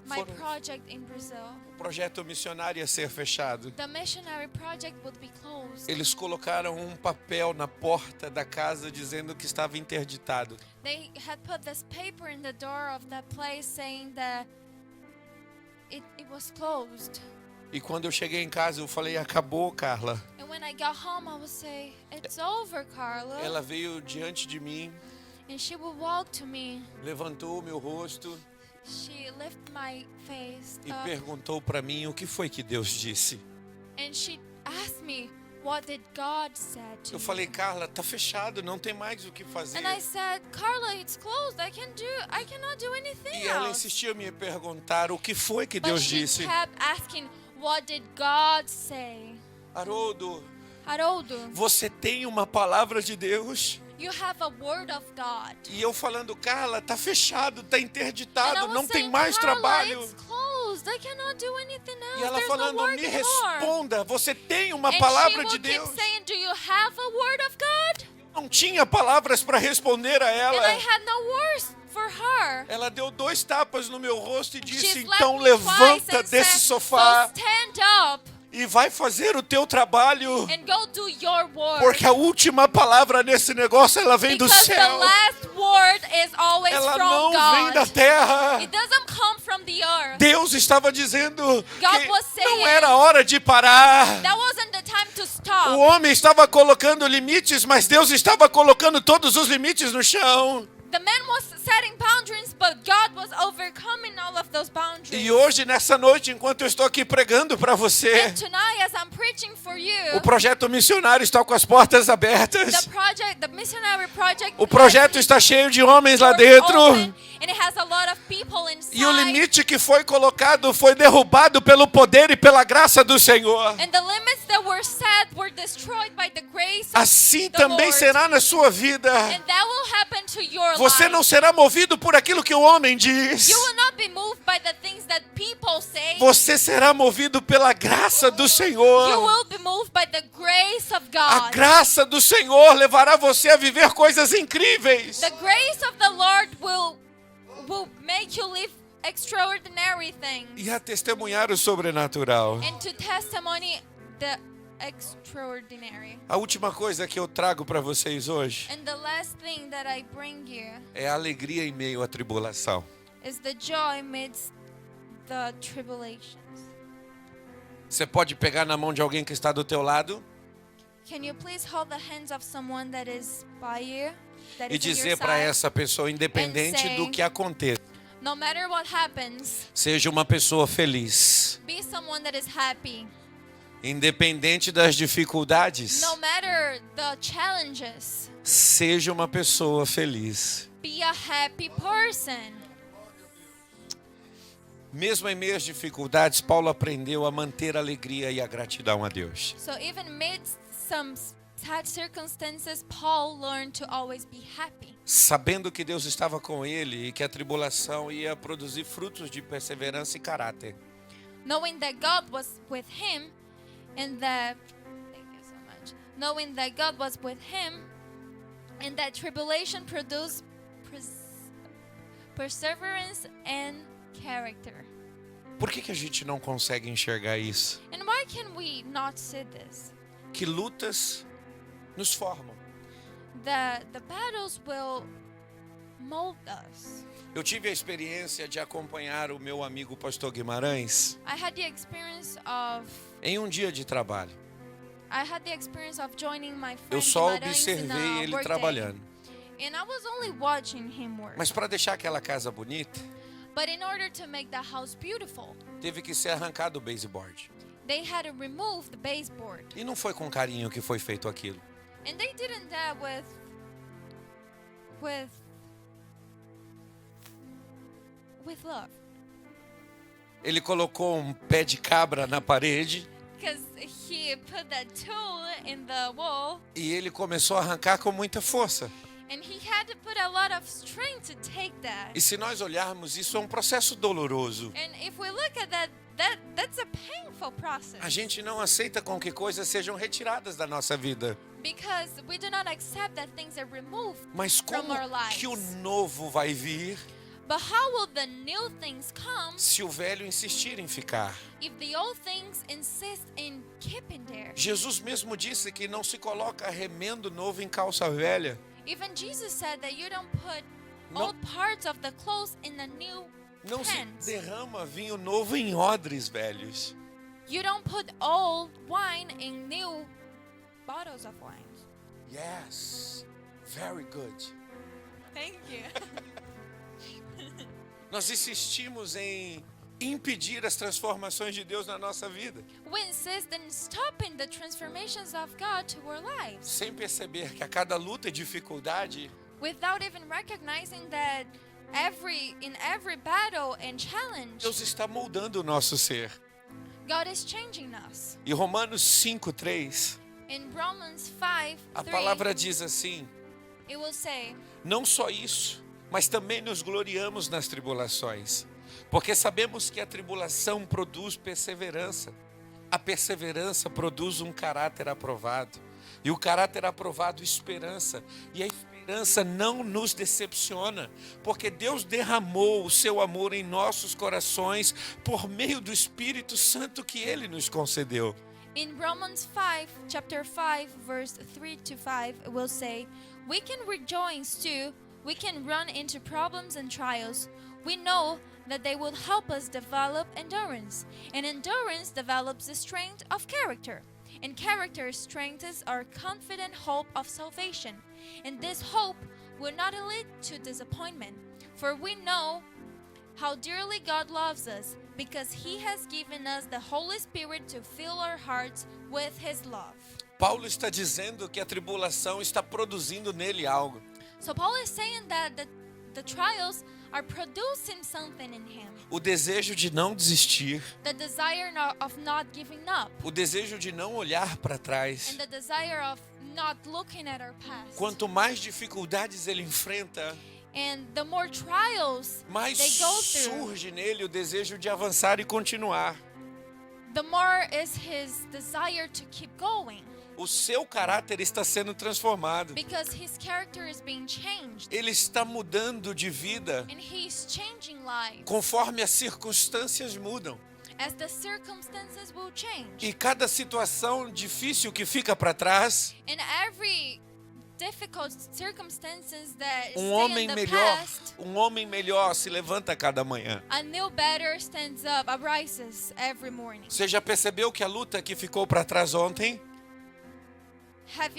my Foram- project in Brazil. O projeto missionário ia ser fechado. The missionary project would be closed. Eles colocaram um papel na porta da casa dizendo que estava interditado. They had put this paper in the door of that place saying that it was closed. E quando eu cheguei em casa, eu falei: acabou, Carla. And when I got home, I would say, it's over, Carla. Ela veio diante de mim, And she would walk to me. levantou o meu rosto She lifted my face e up perguntou para mim o que foi que Deus disse. and she asked me, what did God said to Eu you? falei: Carla, tá fechado, não tem mais o que fazer. And I said, Carla, it's closed. I cannot do anything E ela else. insistiu em me perguntar o que foi que But Deus she disse. kept asking, what did God say? Haroldo, Haroldo, você tem uma palavra de Deus? you have a word of God. E eu falando: Carla, tá fechado, tá And I interditado, was não tem saying, mais Carla, trabalho. it's closed. I cannot do anything else. E ela There's no falando: work me anymore. responda, você tem uma And palavra she de will keep Deus? saying, do you have a word of God? Não tinha palavras para responder a And I ela. had no words for her. Ela deu 2 tapas no meu rosto e She disse: slapped então me twice levanta and desse said, sofá so stand up e vai fazer o teu trabalho, and go do your work. porque a última palavra nesse negócio ela vem do Because the céu. last word is always Ela from não vem da God. terra. It doesn't come from the earth. Deus estava dizendo que was saying- não era hora de parar. That wasn't the time to O stop. homem estava colocando limites, mas Deus estava colocando todos os limites no chão. The man was setting boundaries, but God was overcoming all of those boundaries. E hoje, nessa noite, enquanto eu estou aqui pregando para você, And tonight, as I'm preaching for you, o projeto missionário está com as portas abertas. the missionary project, O projeto está cheio de homens lá dentro. open, and it has a lot of people inside. E o limite que foi colocado foi derrubado pelo poder e pela graça do Senhor. And the limits that were set were destroyed by the grace of Assim the também Lord. será na sua vida. And that will happen to your Você life. não será movido por aquilo que o homem diz. You will not be moved by the things that people say. Você será movido pela graça do You Senhor. will be moved by the grace of A God. graça do Senhor levará você a viver coisas incríveis. The grace of the Lord will make you live extraordinary things E a testemunhar o sobrenatural. and to testimony the extraordinary. A última coisa que eu trago para vocês hoje And the last thing that I bring you é a alegria em meio à tribulação. is the joy amidst the tribulations. Você pode pegar na mão de alguém que está do teu lado Can you please hold the hands of someone that is by you? That e is in your dizer para side? essa pessoa, independente say- do que aconteça, No matter what happens, seja uma pessoa feliz. be someone that is happy. Independente das dificuldades, No matter the challenges, seja uma pessoa feliz. be a happy person. Mesmo em meio às dificuldades, Paulo aprendeu a manter a alegria e a gratidão a Deus. So even amidst some sad circumstances, Paul learned to always be happy. Sabendo que Deus estava com ele e que a tribulação ia produzir frutos de perseverança e caráter. Knowing that God was with him and that thank you so much. Knowing that God was with him and that tribulation produced perseverance and character. Por que a gente não consegue enxergar isso? And why can we not see this? Que lutas nos formam. The battles will mold us. Eu tive a experiência de acompanhar o meu amigo pastor Guimarães I had the experience of dia de trabalho. joining my friend Eu só Guimarães in observei a ele work trabalhando. day. And I was only watching him work. Mas para deixar aquela casa bonita, But in order to make the house beautiful, teve que ser arrancado o baseboard. they had to remove the baseboard. E não foi com carinho que foi feito aquilo. And they didn't that with love. Ele colocou um pé de cabra na parede Because he put that tool in the wall e ele começou a arrancar com muita força. and he had to put a lot of strength to take that. E se nós olharmos, isso é um processo doloroso. And if we look at that's a painful process. A gente não aceita com que coisas sejam retiradas da nossa vida. Because we do not accept that things are removed Mas from como our lives. que o novo vai vir But how will the new things come se o velho insistir em ficar? if the old things insist in keeping there? Jesus mesmo disse que não se coloca remendo novo em calça velha. Even Jesus said that you don't put Não- old parts of the clothes in the new Não se pants. derrama vinho novo em odres velhos. You don't put old wine in new bottles of wine. Yes, very good. Thank you. Nós insistimos em impedir as transformações de Deus na nossa vida, We insist in stopping the transformations of God to our lives sem perceber que a cada luta e dificuldade, without even recognizing that in every battle and challenge, Deus está moldando o nosso ser. God is changing us. E Romanos 5:3, In Romans 5, a 3, palavra diz assim: it will say, não só isso, mas também nos gloriamos nas tribulações, porque sabemos que a tribulação produz perseverança. A perseverança produz um caráter aprovado, e o caráter aprovado, esperança. E a esperança não nos decepciona, porque Deus derramou o seu amor em nossos corações por meio do Espírito Santo que Ele nos concedeu. in Romans 5, chapter 5, verse 3 to 5, it will say, we can rejoice too, we can run into problems and trials. We know that they will help us develop endurance, and endurance develops the strength of character, and character strengthens our confident hope of salvation. And this hope will not lead to disappointment, for we know how dearly God loves us, because He has given us the Holy Spirit to fill our hearts with His love. Paulo está dizendo que a tribulação está produzindo nele algo. So Paul is saying that the trials are producing something in him. O desejo de não desistir, The desire of not giving up, o desejo de não olhar para trás. and the desire of not looking at our past. Quanto mais dificuldades ele enfrenta, And the more trials mais they go through, surge nele o desejo de avançar e continuar. the more is his desire to keep going, O seu caráter está sendo transformado. because his character is being changed, Ele está mudando de vida and he's changing lives conforme as circunstâncias mudam. as the circumstances will change. E cada situação difícil que fica para trás, And every difficult circumstances that stay in homem the melhor, past, um homem melhor se levanta a cada manhã. a new better stands up, arises every morning. Você já percebeu que a luta que ficou para trás ontem Have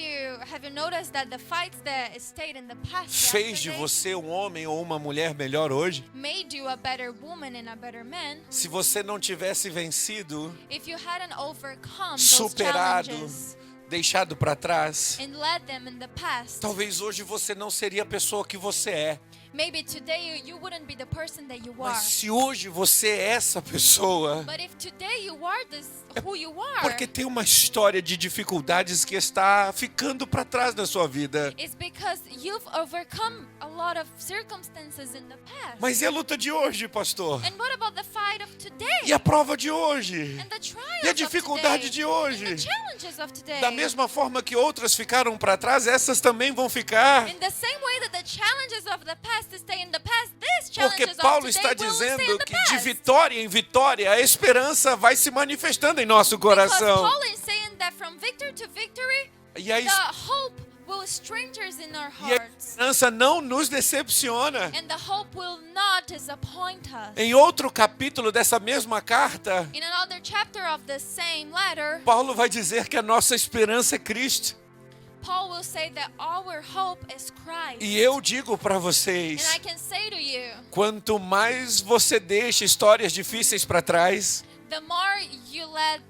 you noticed that the fights that stayed in the past fez de yesterday você um homem ou uma mulher melhor hoje? made you a better woman and a better man? Se você não tivesse vencido, If you hadn't overcome those superado, challenges deixado para trás, and led them in the past, talvez hoje você não seria a pessoa que você é. Maybe today you wouldn't be the person that you are. Mas se hoje você é essa pessoa, But if today you are who you are, porque tem uma história de dificuldades que está ficando para trás da sua vida. it's because you've overcome a lot of circumstances in the past. Mas e a luta de hoje, pastor? And what about the fight of today? E a prova de hoje? And the trials E a of dificuldade today? de hoje? And the challenges of today? Da mesma forma que outras ficaram para trás, essas também vão ficar. In the same way that the challenges of the past stay in the past, these Porque challenges Paulo of está today will stay in dizendo the que de past. vitória em vitória a esperança vai se manifestando em nosso Because coração. Paul is saying that from victory to victory, E a, the hope will strengthen in our e a hearts. esperança não nos decepciona. And the hope will not disappoint us. Em outro capítulo dessa mesma carta, In another chapter of the same letter, Paulo vai dizer que a nossa esperança é Cristo. Paul will say that our hope is Christ. E eu digo para And vocês, I can say to you, quanto mais você deixa histórias difíceis para trás, the more you let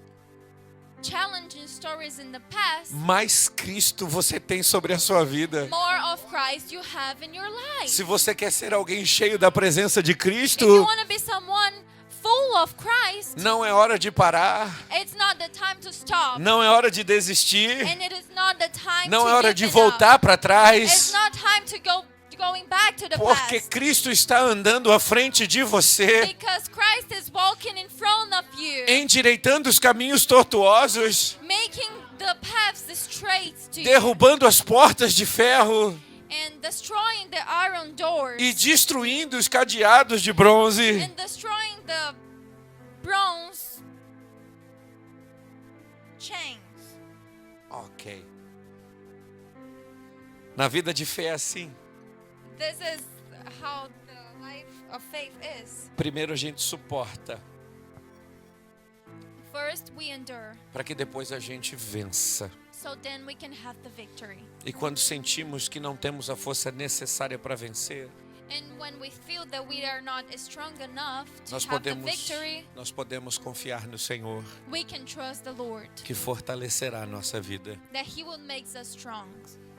challenging stories in the past, mais Cristo você tem sobre a sua vida. more of Christ you have in your life. Se você quer ser alguém cheio da presença de If you Cristo, want to be someone full of Christ, não é hora de parar, it's not the time to stop. não é hora de desistir, And it is not the time não to é hora give de it up. voltar para It's trás, not time to going back to the porque past. Cristo está andando à frente de você, Because Christ is walking in front of you, endireitando os caminhos tortuosos, making the paths straight to you, derrubando as portas de ferro and destroying the iron doors, e destruindo os cadeados de bronze. and destroying the bronze chains. Ok. Na vida de fé é assim. This is how the life of faith is. Primeiro a gente suporta, First, we endure, para que depois a gente vença. so then we can have the victory. E quando sentimos que não temos a força necessária para vencer, And when we feel that we are not strong enough to have the victory, nós podemos confiar no Senhor, we can trust the Lord, que fortalecerá a nossa vida. that He will make us strong.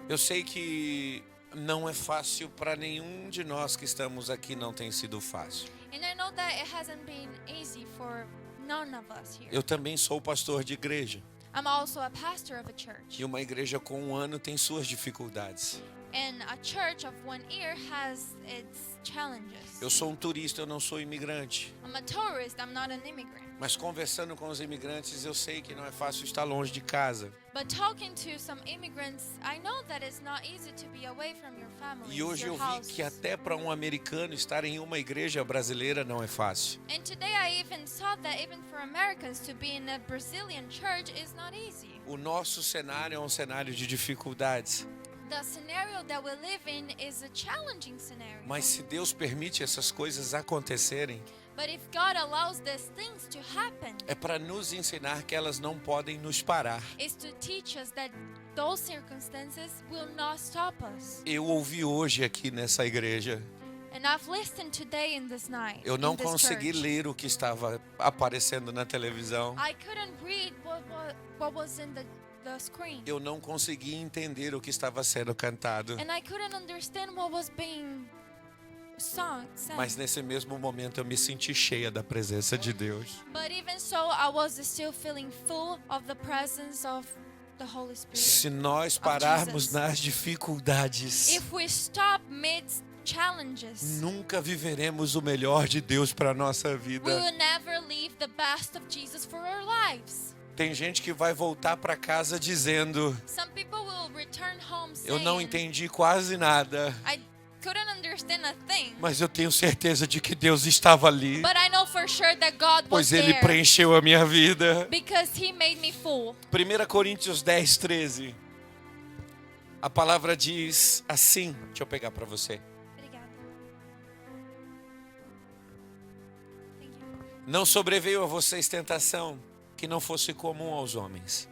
Eu sei que não é fácil para nenhum de nós que estamos aqui, não tem sido fácil. And I know that it hasn't been easy for none of us here. Eu também sou pastor de igreja. I'm also a pastor of a church. E uma igreja com um ano tem suas dificuldades. And a church of 1 year has its challenges. Eu sou um turista, eu não sou imigrante. I'm a tourist, I'm not an immigrant. Mas conversando com os imigrantes, eu sei que não é fácil estar longe de casa. But talking to some immigrants, I know that it's not easy to be away from your family, E hoje eu your vi house. que até para um americano estar em uma igreja brasileira não é fácil. And today I even saw that even for Americans to be in a Brazilian church is not easy. O nosso cenário é um cenário de dificuldades. The scenario that we live in is a challenging scenario. Mas se Deus permite essas coisas acontecerem, But if God allows these things to happen, é para nos ensinar que elas não podem nos parar. it's to teach us that those circumstances will not stop us. Eu ouvi hoje aqui nessa igreja, And I've listened today in this night. eu não in this consegui church. ler o que estava aparecendo na televisão. I couldn't read what was in the screen. Eu não consegui entender o que estava sendo cantado. And I couldn't understand what was being sung. Mas nesse mesmo momento eu me senti cheia da presença de Deus. But even so, I was still feeling full of the presence of the Holy Spirit. Se nós pararmos nas dificuldades, If we stop mid challenges, nunca viveremos o melhor de Deus para a nossa we vida. will never leave the best of Jesus for our lives. Tem gente que vai voltar para casa dizendo: Some people will return home saying, eu não entendi quase nada, I couldn't understand a thing, mas eu tenho certeza de que Deus estava ali, but I know for sure that God was pois Ele there preencheu a minha vida. because He made me full. 1 Coríntios 10, 13. A palavra diz assim, deixa eu pegar para você. Obrigada. Thank you. Não sobreveio a vocês tentação que não fosse comum aos homens.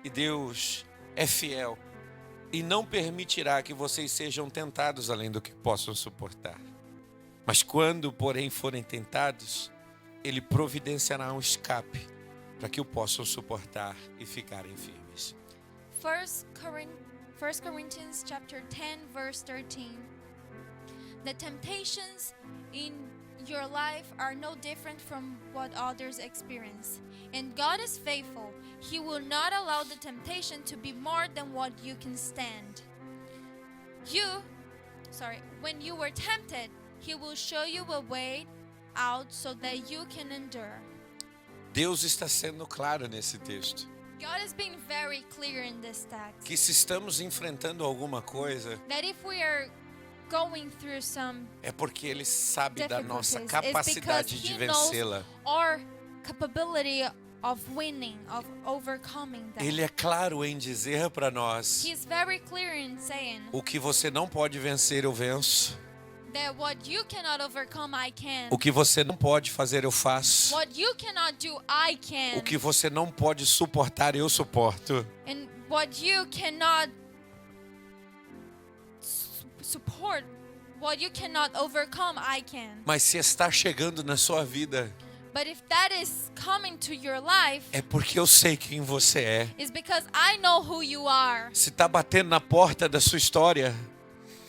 E Deus é fiel e não permitirá que vocês sejam tentados além do que possam suportar. Mas quando, porém, forem tentados, Ele providenciará um escape para que o possam suportar e ficarem firmes. 1 Corinthians chapter 10 verse 13. The temptations in your life are no different from what others experience. And God is faithful. He will not allow the temptation to be more than what you can stand. When you were tempted, He will show you a way out so that you can endure. Deus está sendo claro nesse texto. God is being very clear in this text. Que se estamos enfrentando alguma coisa, That if we are going through some é porque Ele sabe da nossa difficulties, capacidade it's de because He knows vencê-la. our capability of winning, of overcoming that. Ele é claro em dizer para nós: He's very clear in saying o que você não pode vencer, eu venço. that what you cannot overcome, I can. O que você não pode fazer, eu faço. What you cannot do, I can. O que você não pode suportar, eu suporto. And what you cannot support, what you cannot overcome, I can. Mas se está chegando na sua vida, But if that is coming to your life, é porque eu sei quem você é. it's because I know who you are. Se está batendo na porta da sua história,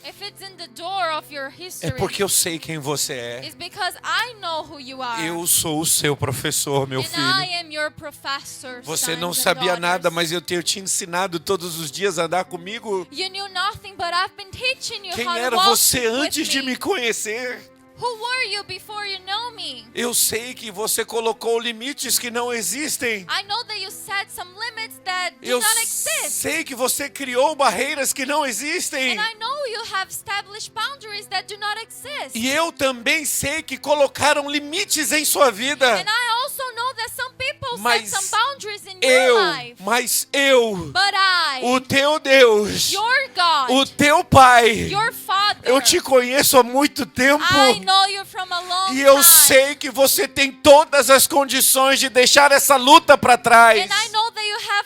If it's in the door of your é history, porque eu sei quem você é. it's because I know who you are. Eu sou o seu professor, meu And I filho. am your professor. Você não sons and sabia nada, daughters. mas eu tenho te ensinado todos os dias a andar comigo. You knew nothing, but I've been teaching you Quem how era to walk você with antes de me conhecer? Who were you before you know me? Eu sei que você colocou limites que não existem. I know that you set some limits that do Eu not exist. sei que você criou barreiras que não existem. And I know you have established boundaries that do not exist. E eu também sei que colocaram limites em sua vida. And I also know that some people Mas set some boundaries in your life. Mas eu, But I, o teu Deus, your God, o teu Pai, your Father, eu te conheço há muito tempo. I know you from a long E eu time. sei que você tem todas as condições de deixar essa luta para trás. And I know that you have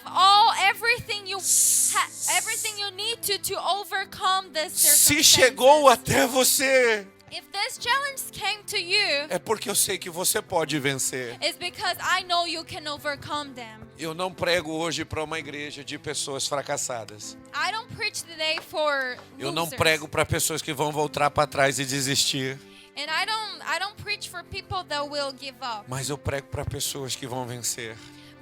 everything you need to overcome this Se circumstances. chegou até você, If this challenge came to you, é porque eu sei que você pode vencer. it's because I know you can overcome them. Eu não prego hoje para uma igreja de pessoas fracassadas. I don't preach today for Eu não losers. prego para pessoas que vão voltar para trás e desistir. And I don't preach for people that will give up. Mas eu prego para pessoas que vão vencer.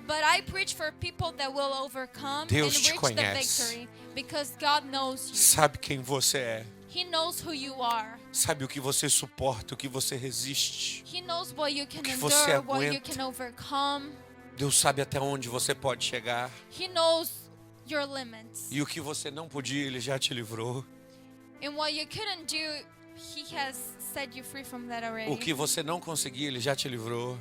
But I preach for people that will overcome Deus and te reach the conhece. victory because God knows you. Sabe quem você é. He knows who you are. Sabe o que você suporta, o que você resiste. He knows what you can que endure, você what you aguenta. can overcome. Deus sabe até onde você pode chegar. He knows your limits. E o que você não podia, Ele já te livrou. And what you couldn't do, He has set you free from that already. O que você não conseguia, Ele já te livrou.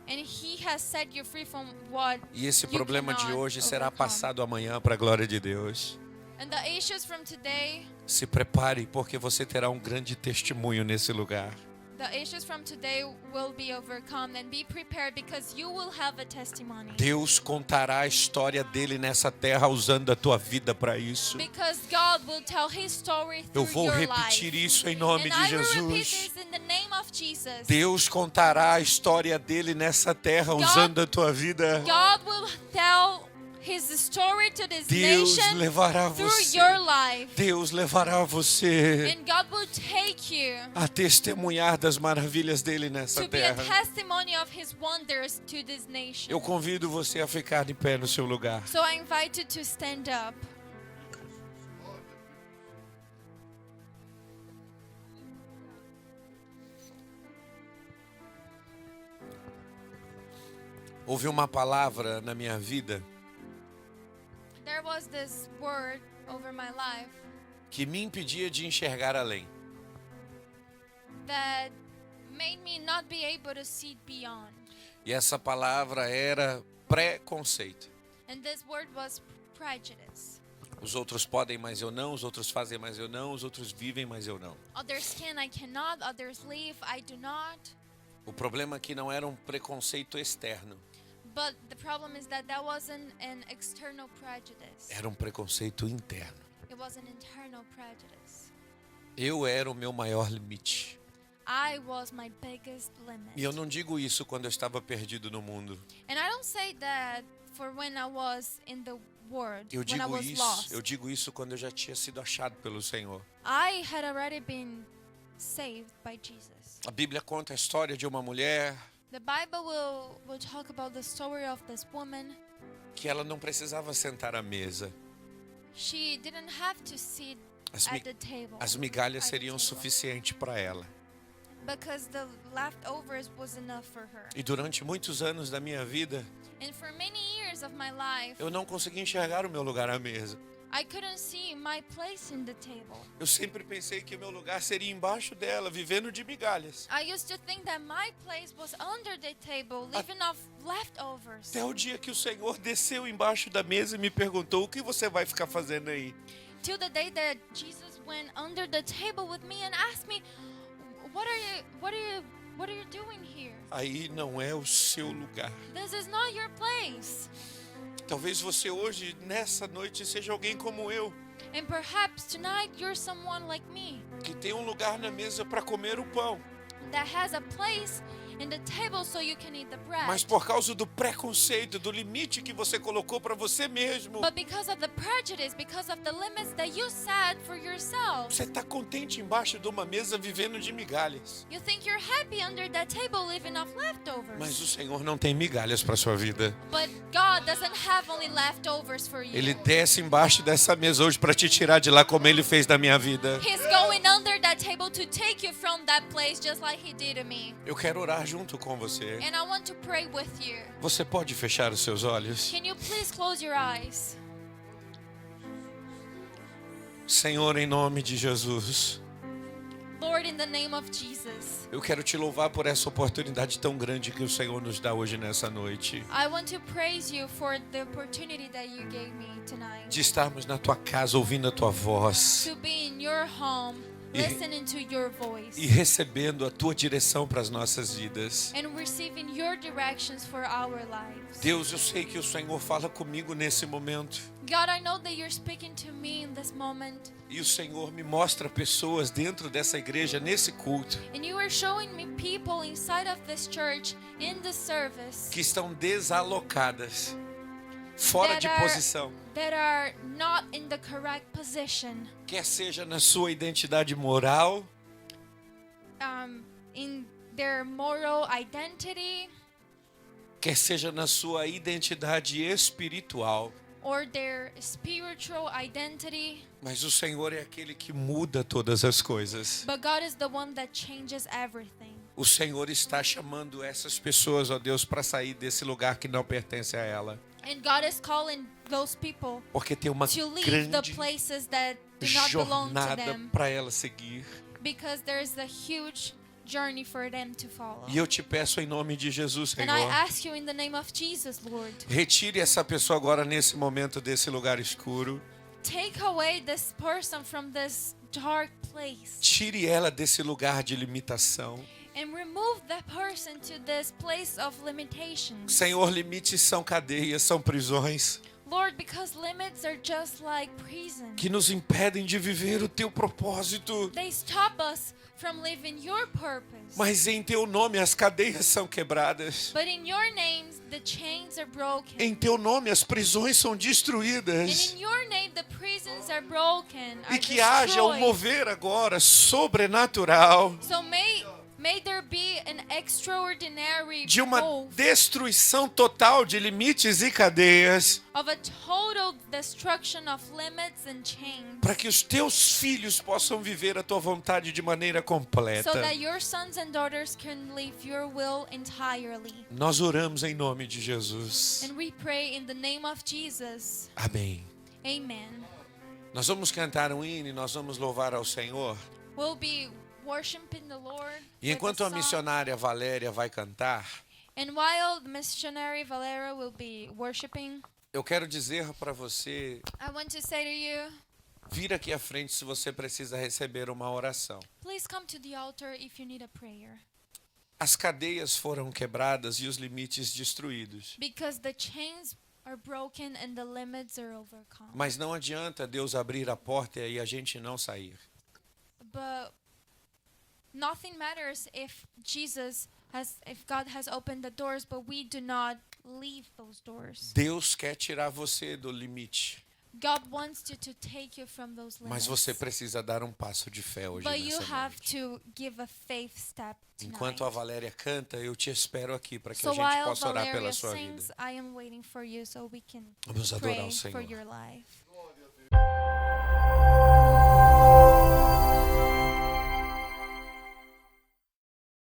And He has set you free from what E esse you problema de cannot hoje será overcome. passado amanhã para a glória de Deus. And the issues from today, Se prepare, porque você terá um grande testemunho nesse lugar. the issues from today will be overcome, and be prepared because you will have a testimony. Deus contará a história dele nessa terra usando a tua vida para isso. Because God will tell His story Eu through vou your repetir life. isso em nome And de I will repeat Jesus. this in the name of Jesus. Deus contará a história dele nessa terra usando a tua vida. God will tell His story to this Deus nation levará through você. your life. Deus levará você And God will take you a testemunhar das maravilhas dele nessa to be a terra. testimony of His wonders to this nation. Eu convido você a ficar de pé no seu lugar. So I invite you to stand up. Houve uma palavra na minha vida There was this word over my life que me impedia de enxergar além. that made me not be able to see beyond. E essa palavra era preconceito. And this word was prejudice. Os outros podem, mas eu não. Os outros fazem, mas eu não. Os outros vivem, mas eu não. Others can, I cannot. Others live, I do not. O problema é que não era um preconceito externo. But the problem is that wasn't an external prejudice. Era um preconceito interno. It was an internal prejudice. Eu era o meu maior limite. I was my biggest limit. E eu não digo isso quando eu estava perdido no mundo. And I don't say that for when I was in the world, Eu when I digo was isso, lost. eu digo isso quando eu já tinha sido achado pelo Senhor. I had already been saved by Jesus. A Bíblia conta a história de uma mulher The Bible will talk about the story of this woman. que ela não precisava sentar à mesa. She didn't have to sit As, mi- at the table. as migalhas at the seriam table, suficientes para ela. because the leftovers was enough for her. E durante muitos anos da minha vida, And for many years of my life, eu não conseguia enxergar o meu lugar à mesa. I couldn't see my place in the table. Eu sempre pensei que o meu lugar seria embaixo dela, vivendo de migalhas. I used to think that my place was under the table, living off leftovers. Até o dia que o Senhor desceu embaixo da mesa e me perguntou: o que você vai ficar fazendo aí? Till the day that Jesus went under the table with me and asked me, what are you doing here? Aí não é o seu lugar. This is not your place. Talvez você hoje, nessa noite, seja alguém como eu, And perhaps tonight you're someone like me que tem um lugar na mesa para comer o pão, that has a place in the table so you can eat the bread. mas por causa do preconceito, do limite que você colocou para você mesmo, But because of the prejudice, because of the limits that you set for yourself, você está contente embaixo de uma mesa vivendo de migalhas. you think you're happy under that table living off leftovers. Mas o Senhor não tem migalhas para sua vida. But God doesn't have only leftovers for you. Ele desce embaixo dessa mesa hoje para te tirar de lá como Ele fez da minha vida. He's going under that table to take you from that place just like He did to me. Eu quero orar junto com você. And I want to pray with you. Você pode fechar os seus olhos? Can you please close your eyes? Senhor, em nome de Jesus, Lord, in the name of Jesus, eu quero te louvar por essa oportunidade tão grande que o Senhor nos dá hoje nessa noite, I want to praise you for the opportunity that you gave me tonight. de estarmos na tua casa ouvindo a tua voz To be in your home, listening to your voice. e recebendo a tua direção para as nossas vidas. And receiving your directions for our lives. Deus, eu sei que o Senhor fala comigo nesse momento God, I know that you're speaking to me in this moment. e o Senhor me mostra pessoas dentro dessa igreja, nesse culto, And you are showing me people inside of this church, in this service, que estão desalocadas, fora de posição, that are not in the correct position, quer seja na sua identidade moral, in their moral identity quer seja na sua identidade espiritual. or their spiritual identity. Mas o Senhor é aquele que muda todas as coisas. But God is the one that changes everything. O Senhor está chamando essas pessoas, ó Deus, para sair desse lugar que não pertence a ela. And God is calling those people Porque tem uma to leave the grande places that do not belong to jornada them, para ela seguir. because there is a huge journey for them to follow. E eu te peço em nome de Jesus, And I Senhor, ask you in the name of Jesus, Lord, retire essa pessoa agora nesse momento desse lugar escuro. take away this person from this dark place Tire ela desse lugar de limitação. and remove that person to this place of limitations. Senhor, limites são cadeias, são prisões Lord, because limits are just like prison. que nos impedem de viver o teu propósito. They stop us from living your purpose. Mas em teu nome as cadeias são quebradas. But in your names, the chains are broken. Em teu nome as prisões são And destruídas. in your name, the prisons are broken, E are que haja um destroyed. mover agora sobrenatural So may there be an extraordinary de uma move destruição total de limites e cadeias, of a total destruction of limits and chains, para que os teus filhos possam viver a tua vontade de maneira completa. so that your sons and daughters can live your will entirely. Nós oramos em nome de Jesus. And we pray in the name of Jesus. Amém. Amen. Nós vamos cantar um hino e nós vamos louvar ao Senhor. We'll be worshiping the Lord. E with enquanto a song. missionária Valéria vai cantar, And while the missionary Valera will be worshiping, eu quero dizer para você, I want to say to you, vir aqui à frente se você precisa receber uma oração. please come to the altar if you need a prayer. As cadeias foram quebradas e os limites destruídos. Because the chains are broken and the limits are overcome. Mas não adianta Deus abrir a porta e a gente não sair. But nothing matters if God has opened the doors, but we do not leave those doors. Deus quer tirar você do limite. God wants you to take you from those limits. Mas você precisa dar um passo de fé hoje But you nessa have noite. to give a faith step Enquanto a tonight. Valéria canta, eu te espero aqui para que So a gente while possa orar Valeria pela sua sings, vida. I am waiting for you so we can Vamos adorar pray o for Senhor. your life.